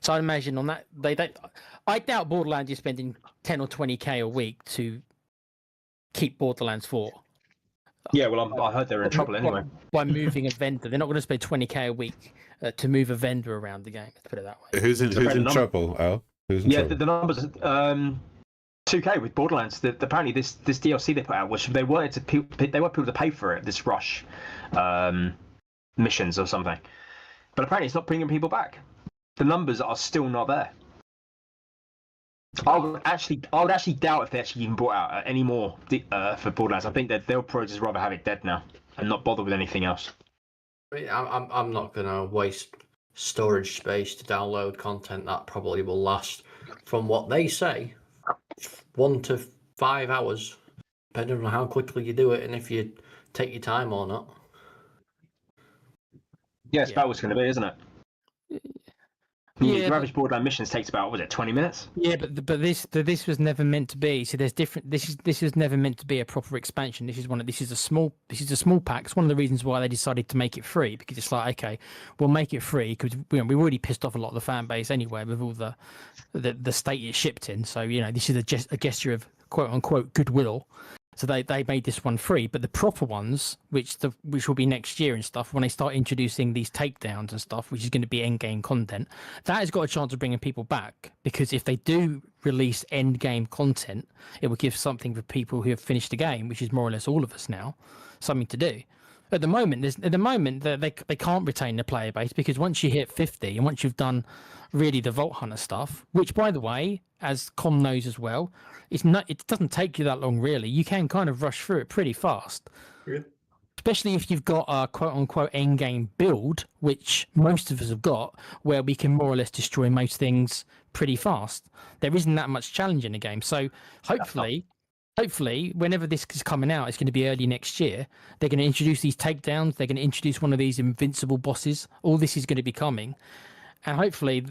So I imagine on that they don't. I doubt Borderlands is spending 10 or 20k a week to keep Borderlands 4. Yeah, well, I heard they're in trouble anyway. By moving a vendor, they're not going to spend 20k a week to move a vendor around the game. Let's put it that way. Who's in trouble, Al? Who's in trouble? The numbers. 2k with Borderlands. Apparently, this DLC they put out, which they wanted they want people to pay for it. This rush missions or something, but apparently it's not bringing people back. The numbers are still not there. I would actually doubt if they actually even brought out any more for Borderlands. I think that they'll probably just rather have it dead now and not bother with anything else. I mean, I'm not gonna waste storage space to download content that probably will last, from what they say, 1 to 5 hours, depending on how quickly you do it and if you take your time or not. Yeah, it's about what's going to be, isn't it? Yeah, Your average Borderland missions takes about, what was it, 20 minutes? Yeah, but this was never meant to be. So there's different. This is never meant to be a proper expansion. This is a small pack. It's one of the reasons why they decided to make it free, because it's like, okay, we'll make it free because we've already pissed off a lot of the fan base anyway with all the state it's shipped in. So this is a gesture of quote unquote goodwill. So they made this one free, but the proper ones, which will be next year and stuff, when they start introducing these takedowns and stuff, which is going to be end game content, that has got a chance of bringing people back. Because if they do release end game content, it will give something for people who have finished the game, which is more or less all of us now, something to do. At the moment, they can't retain the player base, because once you hit 50 and once you've done really the Vault Hunter stuff, which by the way, as Com knows as well, it doesn't take you that long really. You can kind of rush through it pretty fast. Yeah. Especially if you've got a quote unquote end game build, which most of us have got, where we can more or less destroy most things pretty fast. There isn't that much challenge in the game. So hopefully, whenever this is coming out, it's going to be early next year. They're going to introduce these takedowns. They're going to introduce one of these invincible bosses. All this is going to be coming, and hopefully,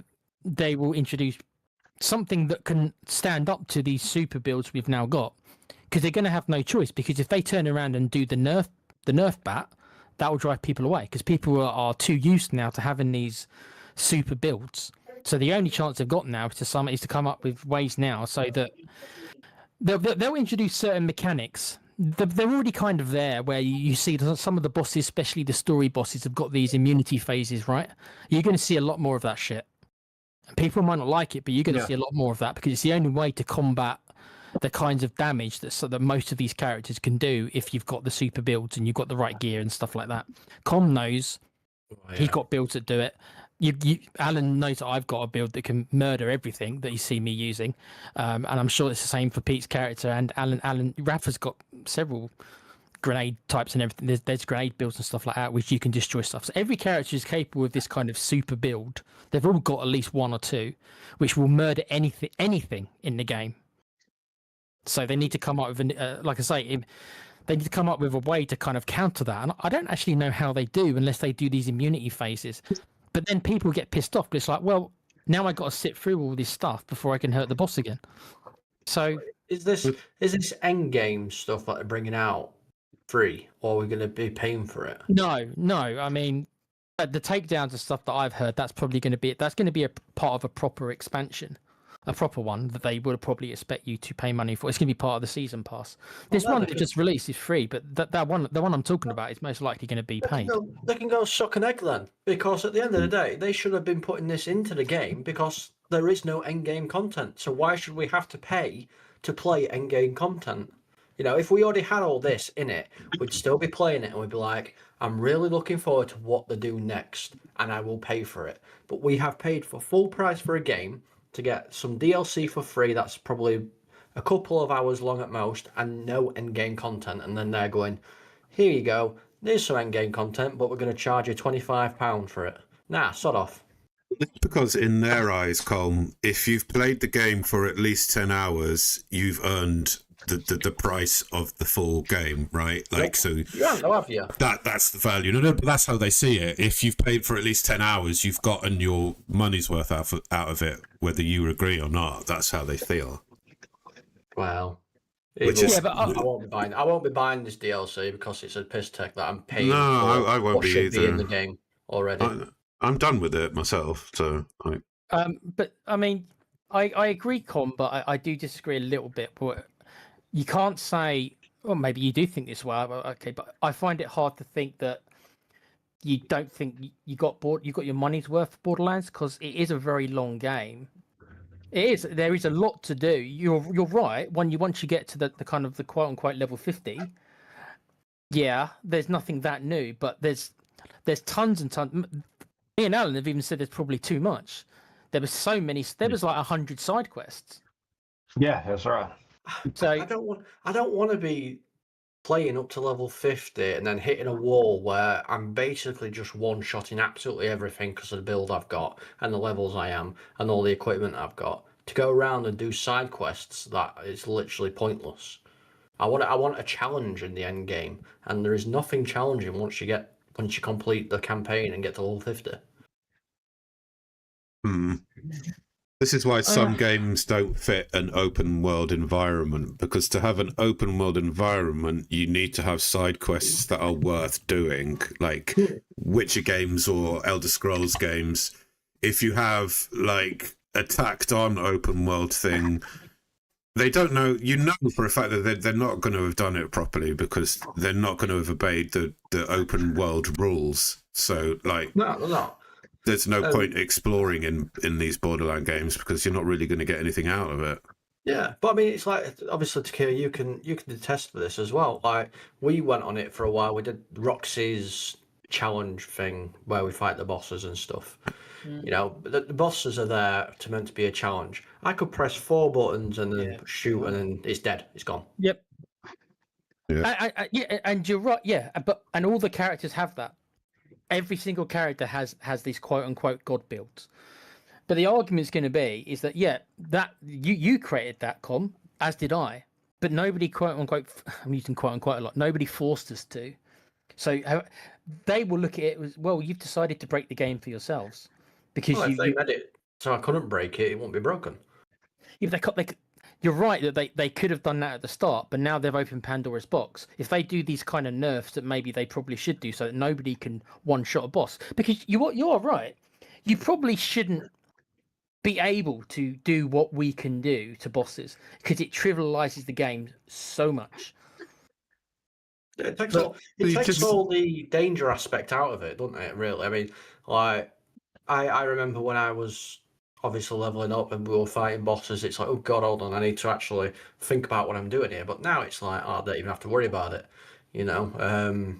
they will introduce something that can stand up to these super builds we've now got. Because they're going to have no choice. Because if they turn around and do the nerf bat, that will drive people away. Because people are too used now to having these super builds. So the only chance they've got now is to come up with ways now so that they'll introduce certain mechanics. They're already kind of there, where you see some of the bosses, especially the story bosses, have got these immunity phases, right? You're going to see a lot more of that shit. People might not like it, but you're going to see a lot more of that, because it's the only way to combat the kinds of damage that most of these characters can do if you've got the super builds and you've got the right gear and stuff like that. Com knows he's got builds that do it. Alan knows that I've got a build that can murder everything that you see me using, and I'm sure it's the same for Pete's character. And Rafa's got several grenade types and everything. There's grenade builds and stuff like that which you can destroy stuff. So every character is capable of this kind of super build. They've all got at least one or two which will murder anything in the game. So they need to come up with like I say, they need to come up with a way to kind of counter that. And I don't actually know how they do, unless they do these immunity phases. But then people get pissed off, because it's like, well, now I got to sit through all this stuff before I can hurt the boss again. So is this end game stuff that they're bringing out free, or are we going to be paying for it? No. I mean, the takedowns and stuff that I've heard, that's going to be a part of a proper expansion, a proper one that they would probably expect you to pay money for. It's going to be part of the season pass. This one they just released is free, but the one I'm talking about is most likely going to be paid. They can go suck an egg then, because at the end of the day, they should have been putting this into the game, because there is no end game content. So why should we have to pay to play end game content? If we already had all this in it, we'd still be playing it and we'd be like, I'm really looking forward to what they do next, and I will pay for it. But we have paid for full price for a game to get some DLC for free that's probably a couple of hours long at most, and no end-game content. And then they're going, here you go, there's some end-game content, but we're going to charge you £25 for it. Nah, sod off. It's because in their eyes, Colm, if you've played the game for at least 10 hours, you've earned the price of the full game, right? Like, so You haven't, though, have you? that's the value. No, but that's how they see it. If you've played for at least 10 hours, you've gotten your money's worth out of it, whether you agree or not. That's how they feel. Well, Which is, but I won't be buying this DLC because it's a piss take that I'm paying No, for. I won't what be should be in either. the game already. I'm done with it myself, so But I mean, I agree, Com, but I do disagree a little bit. But you can't say, well, maybe you do think this way. Okay, but I find it hard to think that you don't think you got your money's worth for Borderlands, because it is a very long game. It is. There is a lot to do. You're right. Once you get to the kind of the quote unquote level 50, yeah, there's nothing that new, but there's tons and tons. Me and Alan have even said there's probably too much. There was so many. There was like 100 side quests. Yeah, that's right. So I don't want to be playing up to level 50 and then hitting a wall where I'm basically just one-shotting absolutely everything because of the build I've got and the levels I am and all the equipment I've got, to go around and do side quests that is literally pointless. I want a challenge in the end game, and there is nothing challenging once you complete the campaign and get to level 50. Hmm. This is why some games don't fit an open world environment, because to have an open world environment, you need to have side quests that are worth doing, like Witcher games or Elder Scrolls games. If you have like a tacked on open world thing, they don't know, you know for a fact that they're not going to have done it properly because they're not going to have obeyed the open world rules. So like, No. there's no point exploring in these Borderland games because you're not really going to get anything out of it. Yeah, but I mean, it's like obviously, Tequila, you can attest to this as well. Like we went on it for a while. We did Roxy's challenge thing where we fight the bosses and stuff. You know, the bosses are there to meant to be a challenge. I could press 4 buttons and then shoot, and then it's dead. It's gone. Yep. Yeah. Yeah, and you're right. Yeah, and all the characters have that. Every single character has these quote unquote god builds. But the argument's going to be is that that you created that com, as did I, but nobody quote unquote, I'm using quote unquote a lot. Nobody forced us to. So they will look at it as, well, you've decided to break the game for yourselves because if they made it so I couldn't break it, it won't be broken. If you're right that they could have done that at the start, but now they've opened Pandora's box. If they do these kind of nerfs that maybe they probably should do, so that nobody can one-shot a boss, because you are right. You probably shouldn't be able to do what we can do to bosses because it trivializes the game so much. It takes all the danger aspect out of it, doesn't it? Really, I mean, like I remember when I was obviously leveling up and we were fighting bosses, it's like, oh god, hold on, I need to actually think about what I'm doing here. But now it's like, oh, I don't even have to worry about it, you know,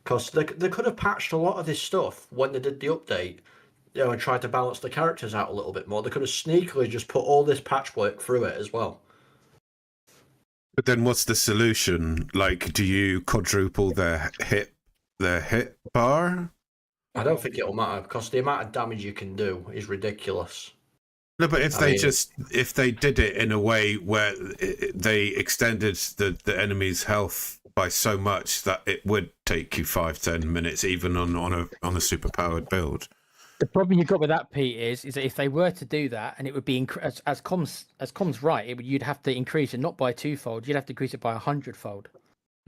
because they could have patched a lot of this stuff when they did the update, you know, and tried to balance the characters out a little bit more. They could have sneakily just put all this patchwork through it as well. But then what's the solution? Like, do you quadruple their hit bar? I don't think it'll matter because the amount of damage you can do is ridiculous. No, but if they did it in a way where they extended the enemy's health by so much that it would take you 5-10 minutes, even on a super powered build. The problem you've got with that, Pete, is that if they were to do that, and it would be as Com's right, you'd have to increase it not by 2-fold, you'd have to increase it by 100-fold.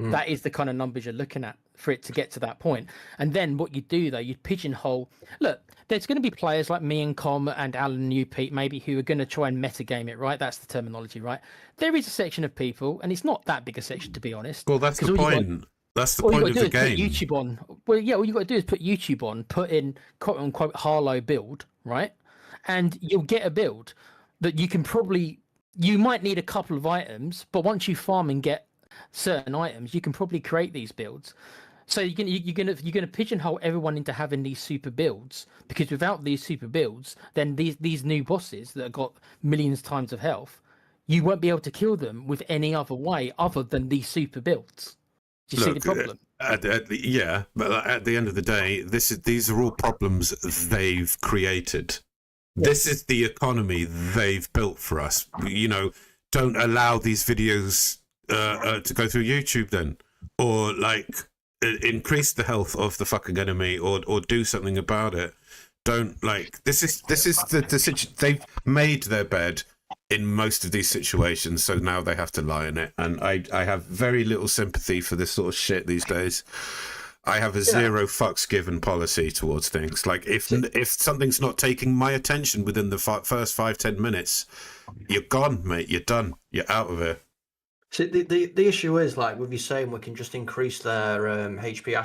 That is the kind of numbers you're looking at for it to get to that point. And then what you do though, you'd pigeonhole. Look, there's going to be players like me and Com and Alan and you, Pete, maybe who are going to try and metagame it, right? That's the terminology, right? There is a section of people, and it's not that big a section to be honest. Well, that's the point. That's the point of the game. Put YouTube on. Well, yeah, all you got to do is put YouTube on, put in quote unquote Harlow build, right? And you'll get a build that you can probably. You might need a couple of items, but once you farm and get certain items, you can probably create these builds. So you're gonna pigeonhole everyone into having these super builds, because without these super builds, then these new bosses that have got millions times of health, you won't be able to kill them with any other way other than these super builds. Do you see the problem? Yeah, but at the end of the day, these are all problems they've created. Yes. This is the economy they've built for us. You know, don't allow these videos to go through YouTube then, or like increase the health of the fucking enemy, or do something about it. Don't like this is the they've made their bed in most of these situations, so now they have to lie in it. And I have very little sympathy for this sort of shit these days. I have a zero fucks given policy towards things. Like if something's not taking my attention within the first 5-10 minutes, you're gone, mate. You're done. You're out of here. See, the issue is, like, with you saying we can just increase their HP.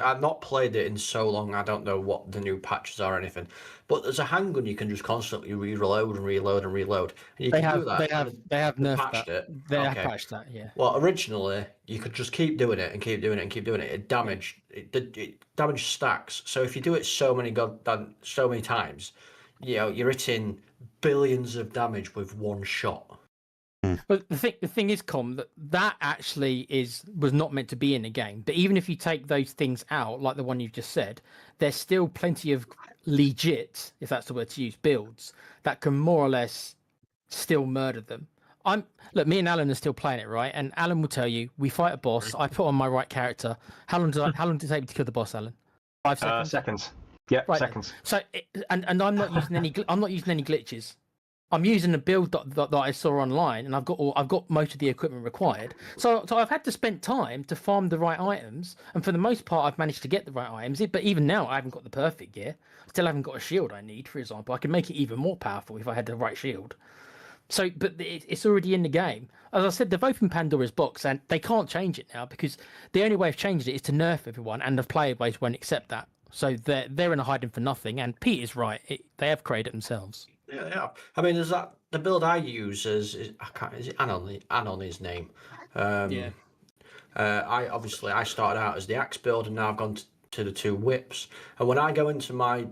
I've not played it in so long, I don't know what the new patches are or anything. But there's a handgun you can just constantly reload and reload and reload. And you they can have, do that. They have nerfed patched that. it. They have patched that, yeah. Well, originally, you could just keep doing it and keep doing it and keep doing it. It damaged stacks. So if you do it so many times, you know, you're hitting billions of damage with one shot. But the thing is, Com, that actually was not meant to be in the game. But even if you take those things out, like the one you've just said, there's still plenty of legit, if that's the word to use, builds that can more or less still murder them. Look, me and Alan are still playing it, right? And Alan will tell you, we fight a boss. I put on my right character. How long did it take me to kill the boss, Alan? 5 seconds. Seconds. Yeah, Right. seconds. So, and I'm not using any. I'm not using any glitches. I'm using a build that I saw online, and I've got most of the equipment required. So I've had to spend time to farm the right items, and for the most part, I've managed to get the right items. But even now, I haven't got the perfect gear. Still haven't got a shield I need, for example. I can make it even more powerful if I had the right shield. So, but it's already in the game. As I said, they've opened Pandora's box, and they can't change it now because the only way of changing it is to nerf everyone, and the player base won't accept that. So they're in a hiding for nothing. And Pete is right; they have created it themselves. Yeah. I mean, there's that the build I use is I can't is it Anon his name. Yeah. I started out as the axe build, and now I've gone to the 2 whips. And when I go into my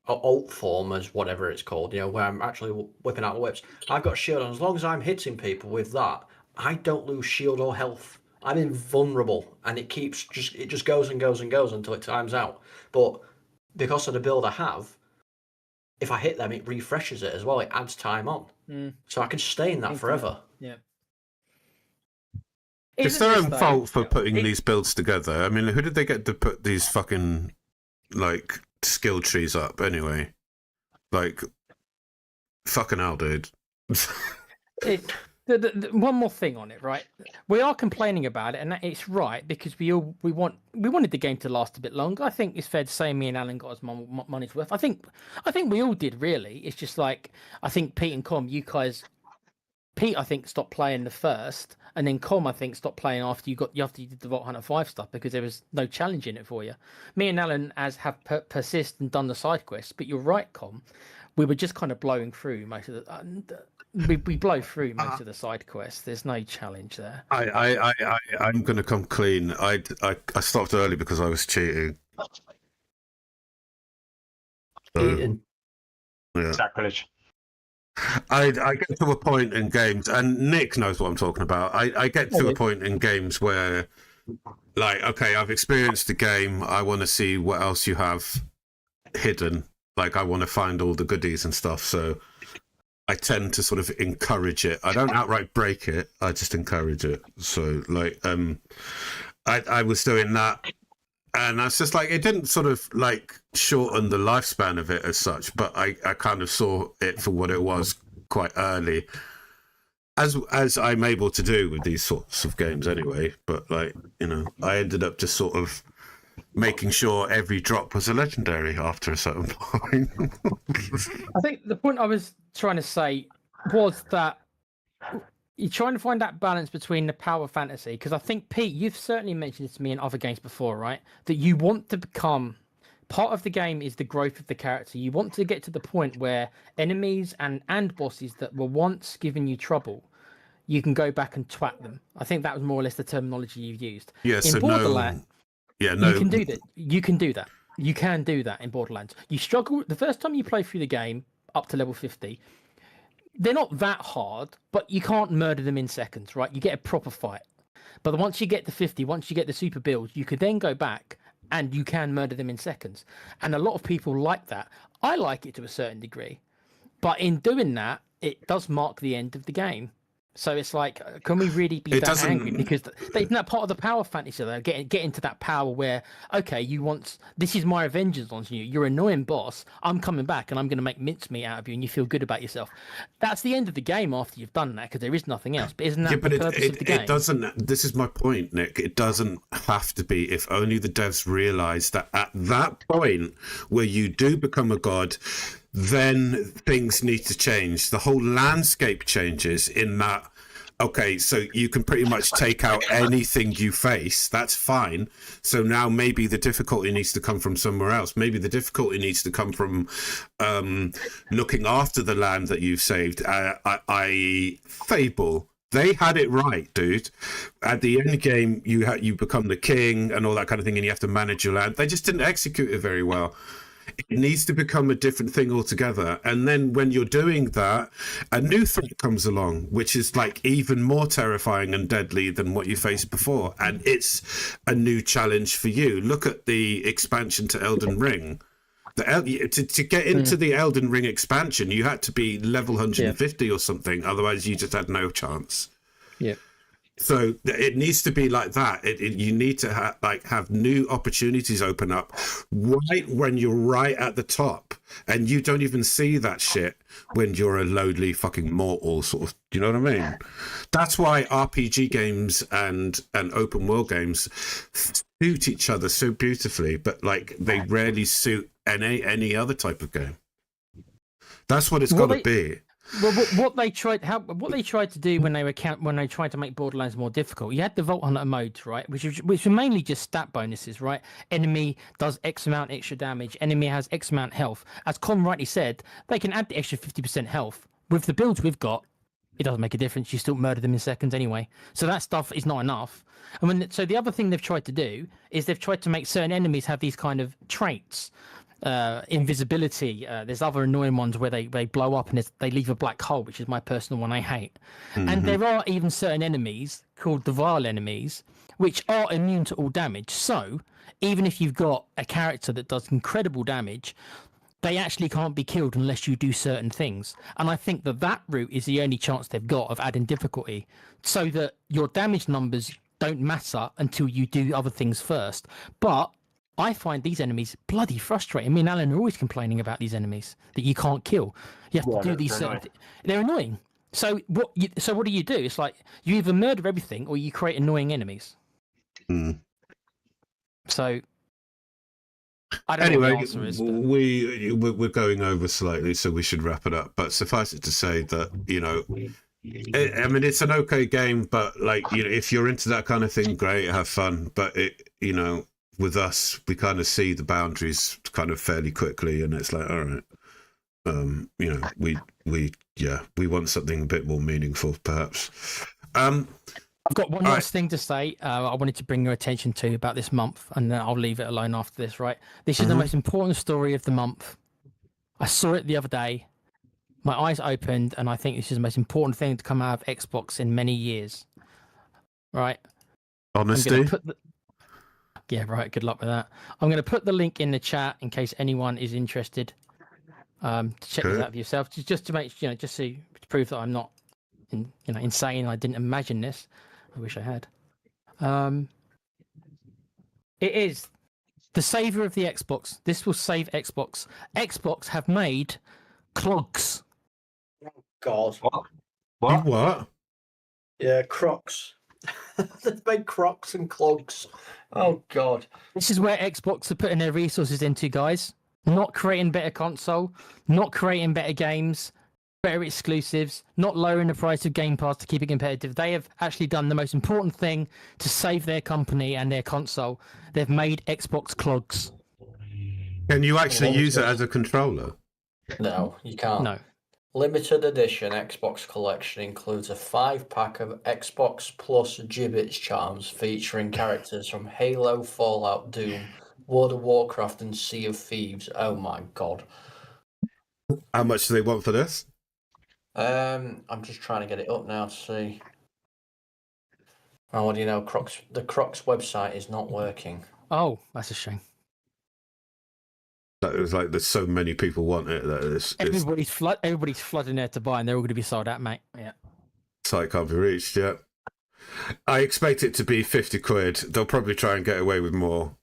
alt form, as whatever it's called, where I'm actually whipping out the whips, I've got shield on. As long as I'm hitting people with that, I don't lose shield or health. I'm invulnerable, and it just goes and goes and goes until it times out. But because of the build I have, if I hit them, it refreshes it as well. It adds time on, so I can stay in that forever. Yeah. It's their own fault for putting these builds together. I mean, who did they get to put these fucking like skill trees up anyway? Like, fucking hell, dude. One more thing on it, right? We are complaining about it, and it's right because we wanted the game to last a bit longer. I think it's fair to say me and Alan got as money's worth. I think we all did, really. It's just like I think Pete and Com, you guys. Pete, I think, stopped playing the first, and then Com, I think, stopped playing after you did the Vault Hunter 5 stuff because there was no challenge in it for you. Me and Alan have persisted and done the side quests, but you're right, Com. We were just kind of blowing through most of the. We blow through most of the side quests. There's no challenge there. I'm gonna come clean. I stopped early because I was cheating. Cheating. Yeah. Sacrilege. I get to a point in games, and Nick knows what I'm talking about. I get to a point in games where, like, okay, I've experienced the game. I want to see what else you have hidden. Like, I want to find all the goodies and stuff. So I tend to sort of encourage it. I don't outright break it. I just encourage it. So, like, I was doing that, and I was just like, it didn't sort of like shorten the lifespan of it as such, but I kind of saw it for what it was quite early, as I'm able to do with these sorts of games anyway. But like, I ended up just sort of making sure every drop was a legendary after a certain point. I think the point I was trying to say was that you're trying to find that balance between the power fantasy, because I think, Pete, you've certainly mentioned this to me in other games before, right? That you want to become part of the game is the growth of the character. You want to get to the point where enemies and bosses that were once giving you trouble, you can go back and twat them. I think that was more or less the terminology you used. Yeah, in Borderlands, you can do that. You can do that. You can do that in Borderlands. You struggle the first time you play through the game up to level 50. They're not that hard, but you can't murder them in seconds, right? You get a proper fight. But once you get to 50, once you get the super builds, you could then go back and you can murder them in seconds. And a lot of people like that. I like it to a certain degree. But in doing that, it does mark the end of the game. So it's like, can we really be that angry? Because isn't that part of the power fantasy, though? Get into that power where, okay, this is my vengeance on you. You're an annoying boss. I'm coming back and I'm going to make mincemeat out of you, and you feel good about yourself. That's the end of the game after you've done that, because there is nothing else. But isn't that the purpose of the game? It doesn't. This is my point, Nick. It doesn't have to be. If only the devs realize that at that point where you do become a god, then things need to change. The whole landscape changes in that, okay, so you can pretty much take out anything you face. That's fine. So now maybe the difficulty needs to come from somewhere else. Maybe the difficulty needs to come from looking after the land that you've saved. I Fable. They had it right, dude. At the end game, you become the king and all that kind of thing, and you have to manage your land. They just didn't execute it very well. It needs to become a different thing altogether. And then when you're doing that, a new threat comes along, which is like even more terrifying and deadly than what you faced before. And it's a new challenge for you. Look at the expansion to Elden Ring. To get into the Elden Ring expansion, you had to be level 150 or something. Otherwise, you just had no chance. Yeah. So it needs to be like that. You need to have new opportunities open up right when you're right at the top, and you don't even see that shit when you're a lowly fucking mortal sort of. You know what I mean? That's why RPG games and open world games suit each other so beautifully, but like they rarely suit any other type of game. That's what it's got to be. Well, what they tried to do when they tried to make Borderlands more difficult, you had the Vault Hunter modes, right, which were mainly just stat bonuses, right? Enemy does X amount extra damage, enemy has X amount health. As Con rightly said, they can add the extra 50% health. With the builds we've got, it doesn't make a difference. You still murder them in seconds anyway. So that stuff is not enough. And so the other thing they've tried to do is they've tried to make certain enemies have these kind of traits. Invisibility, there's other annoying ones where they blow up and they leave a black hole, which is my personal one I hate. And there are even certain enemies called the vile enemies which are immune to all damage. So even if you've got a character that does incredible damage, they actually can't be killed unless you do certain things. And I think that route is the only chance they've got of adding difficulty, so that your damage numbers don't matter until you do other things first. But I find these enemies bloody frustrating. Me and Alan are always complaining about these enemies that you can't kill. You have to do these certain. They're annoying. So what do you do? It's like you either murder everything or you create annoying enemies. So I don't know what the answer is. But We're going over slightly, so we should wrap it up. But suffice it to say that I mean, it's an okay game, but like if you're into that kind of thing, great, have fun. But with us, we kind of see the boundaries kind of fairly quickly, and it's like, all right, we want something a bit more meaningful, perhaps. I've got one last thing to say. I wanted to bring your attention to about this month, and then I'll leave it alone after this. Right, this is the most important story of the month. I saw it the other day. My eyes opened, and I think this is the most important thing to come out of Xbox in many years. Right, honesty. Yeah, right. Good luck with that. I'm going to put the link in the chat in case anyone is interested to check this out for yourself, just to make just to prove that I'm not insane. I didn't imagine this. I wish I had. It is the savior of the Xbox. This will save Xbox. Xbox have made clogs. Oh God! What? Yeah, Crocs. They've made Crocs and clogs. Oh God! This is where Xbox are putting their resources into, guys. Not creating better console, not creating better games, better exclusives, not lowering the price of Game Pass to keep it competitive. They have actually done the most important thing to save their company and their console. They've made Xbox clogs. Can you actually use it as a controller? No, you can't. No. Limited edition Xbox collection includes a 5-pack of Xbox Plus Gibbets charms featuring characters from Halo, Fallout, Doom, World of Warcraft, and Sea of Thieves. Oh my God! How much do they want for this? I'm just trying to get it up now to see. Oh, what do you know? The Crocs website is not working. Oh, that's a shame. That was like there's so many people want it that Everybody's flooding there to buy, and they're all going to be sold out, mate. Yeah. Site can't be reached yet. I expect it to be 50 quid. They'll probably try and get away with more,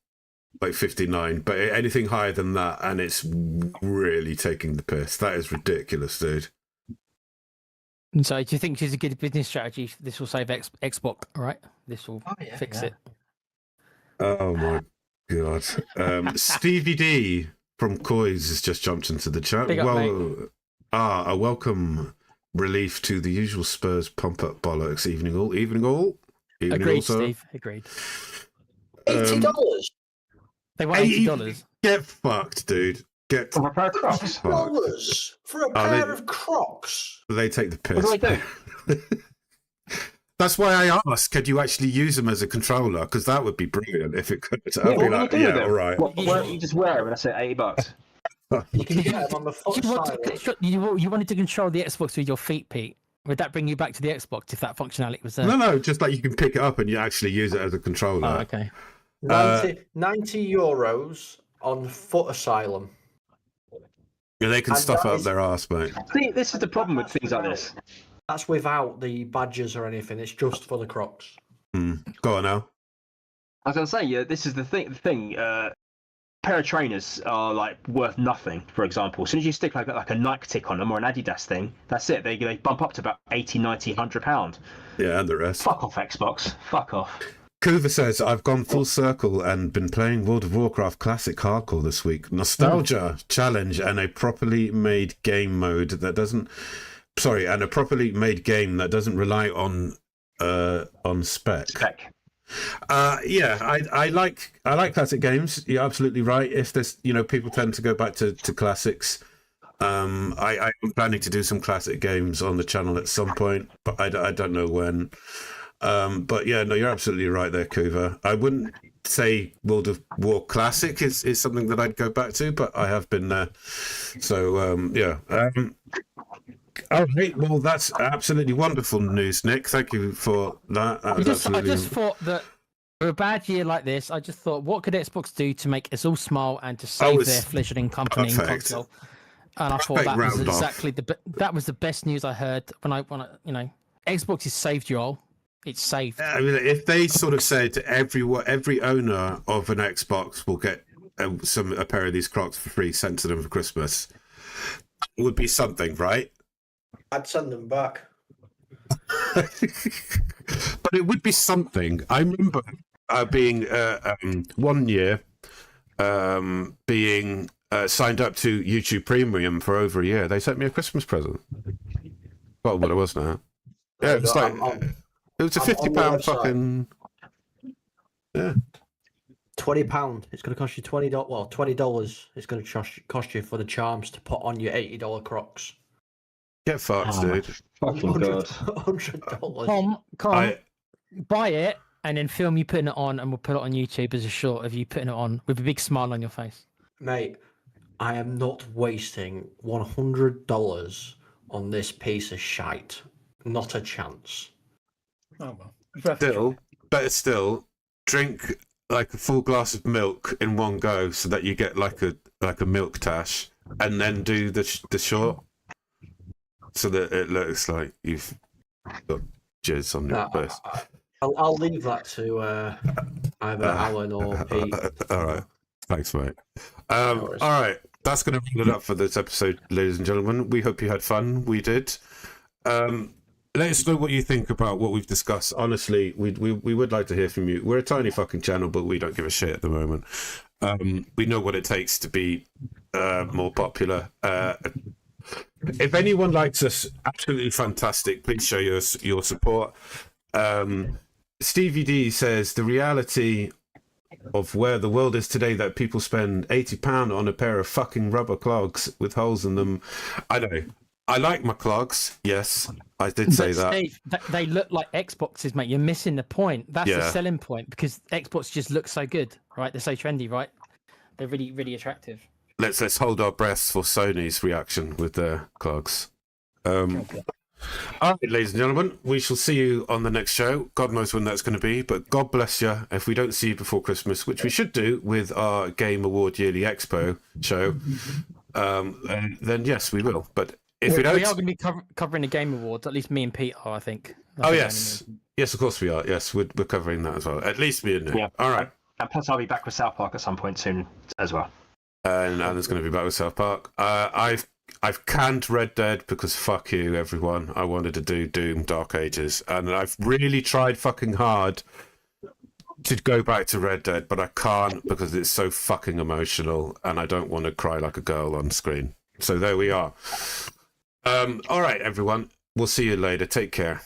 like 59. But anything higher than that, and it's really taking the piss. That is ridiculous, dude. And so, do you think this is a good business strategy? This will save Xbox, right? This will fix it. Oh my God. Stevie D from Coys has just jumped into the chat. Big up, mate. A welcome relief to the usual Spurs pump up bollocks. Evening all. Agreed, Steve. Agreed. $80. They want $80. Get fucked, dude. For a pair of Crocs. $80 for a pair of Crocs. They take the piss. What do I do? That's why I asked, could you actually use them as a controller? Because that would be brilliant if it could. I'd be like, yeah, all right. What, you just wear them and I say $80? You can get them on the foot side. You wanted to control the Xbox with your feet, Pete. Would that bring you back to the Xbox if that functionality was there? No, just like you can pick it up and you actually use it as a controller. Oh, okay. 90 euros on Foot Asylum. Yeah, they can stuff up their arse, mate. See, this is the problem with things like this. That's without the badges or anything. It's just for the Crocs. Go on now. I was gonna say, yeah, this is the thing. Pair of trainers are like worth nothing. For example, as soon as you stick like a Nike tick on them or an Adidas thing, that's it. They bump up to about 80, 90, £100. Yeah, and the rest. Fuck off, Xbox. Fuck off. Kuva says, I've gone full circle and been playing World of Warcraft Classic Hardcore this week. Nostalgia, challenge, and a properly made game mode that doesn't... Sorry, and a properly made game that doesn't rely on spec. Yeah, I like classic games. You're absolutely right. If there's, people tend to go back to classics. I'm planning to do some classic games on the channel at some point, but I don't know when. But yeah, no, you're absolutely right there, Kuva. I wouldn't say World of War Classic is something that I'd go back to, but I have been there. So yeah. All right, well, that's absolutely wonderful news, Nick. Thank you for that. I just thought that for a bad year like this, I just thought, what could Xbox do to make us all smile and to save their fledgling company in console? And I thought that was exactly that was the best news I heard when I Xbox is saved, y'all. It's saved. I mean, if they sort of said every owner of an Xbox will get a pair of these Crocs for free sent to them for Christmas, it would be something, right? I'd send them back. But it would be something. I remember being 1 year being signed up to YouTube Premium for over a year. They sent me a Christmas present. Well, what it was now. Yeah, it was like it was a £50 fucking. Yeah. £20. It's going to cost you $20. Well, $20. It's going to cost you for the charms to put on your $80 Crocs. Get fucked, dude. Fucking God. $100. Come, buy it and then film you putting it on, and we'll put it on YouTube as a short of you putting it on with a big smile on your face. Mate, I am not wasting $100 on this piece of shite. Not a chance. Oh well. Better still, drink like a full glass of milk in one go, so that you get like a milk tash, and then do the short, so that it looks like you've got jizz on your face. I'll leave that to either Alan or Pete. All right, thanks, mate. All right, that's going to wrap it up for this episode, ladies and gentlemen. We hope you had fun. We did. Let us know what you think about what we've discussed. Honestly, we would like to hear from you. We're a tiny fucking channel, but we don't give a shit at the moment. We know what it takes to be more popular. If anyone likes us, absolutely fantastic. Please show us your support. Stevie D says the reality of where the world is today, that people spend £80 on a pair of fucking rubber clogs with holes in them. I know. I like my clogs. Yes, I did say that. Steve, they look like Xboxes, mate. You're missing the point. That's the selling point, because Xbox just looks so good, right? They're so trendy, right? They're really, really attractive. Let's hold our breaths for Sony's reaction with their clogs. All right, ladies and gentlemen, we shall see you on the next show. God knows when that's going to be, but God bless you if we don't see you before Christmas, which we should do with our Game Award Yearly Expo show. Then yes, we will. But if we don't, we are going to be covering the Game Awards. At least me and Pete are, I think. Yes, of course we are. Yes, we're covering that as well. At least me and Nick. Yeah. All right. And plus, I'll be back with South Park at some point soon as well. And Alan's going to be back with South Park. I've canned Red Dead because fuck you, everyone. I wanted to do Doom Dark Ages, and I've really tried fucking hard to go back to Red Dead, but I can't because it's so fucking emotional, and I don't want to cry like a girl on screen. So there we are. All right, everyone. We'll see you later. Take care.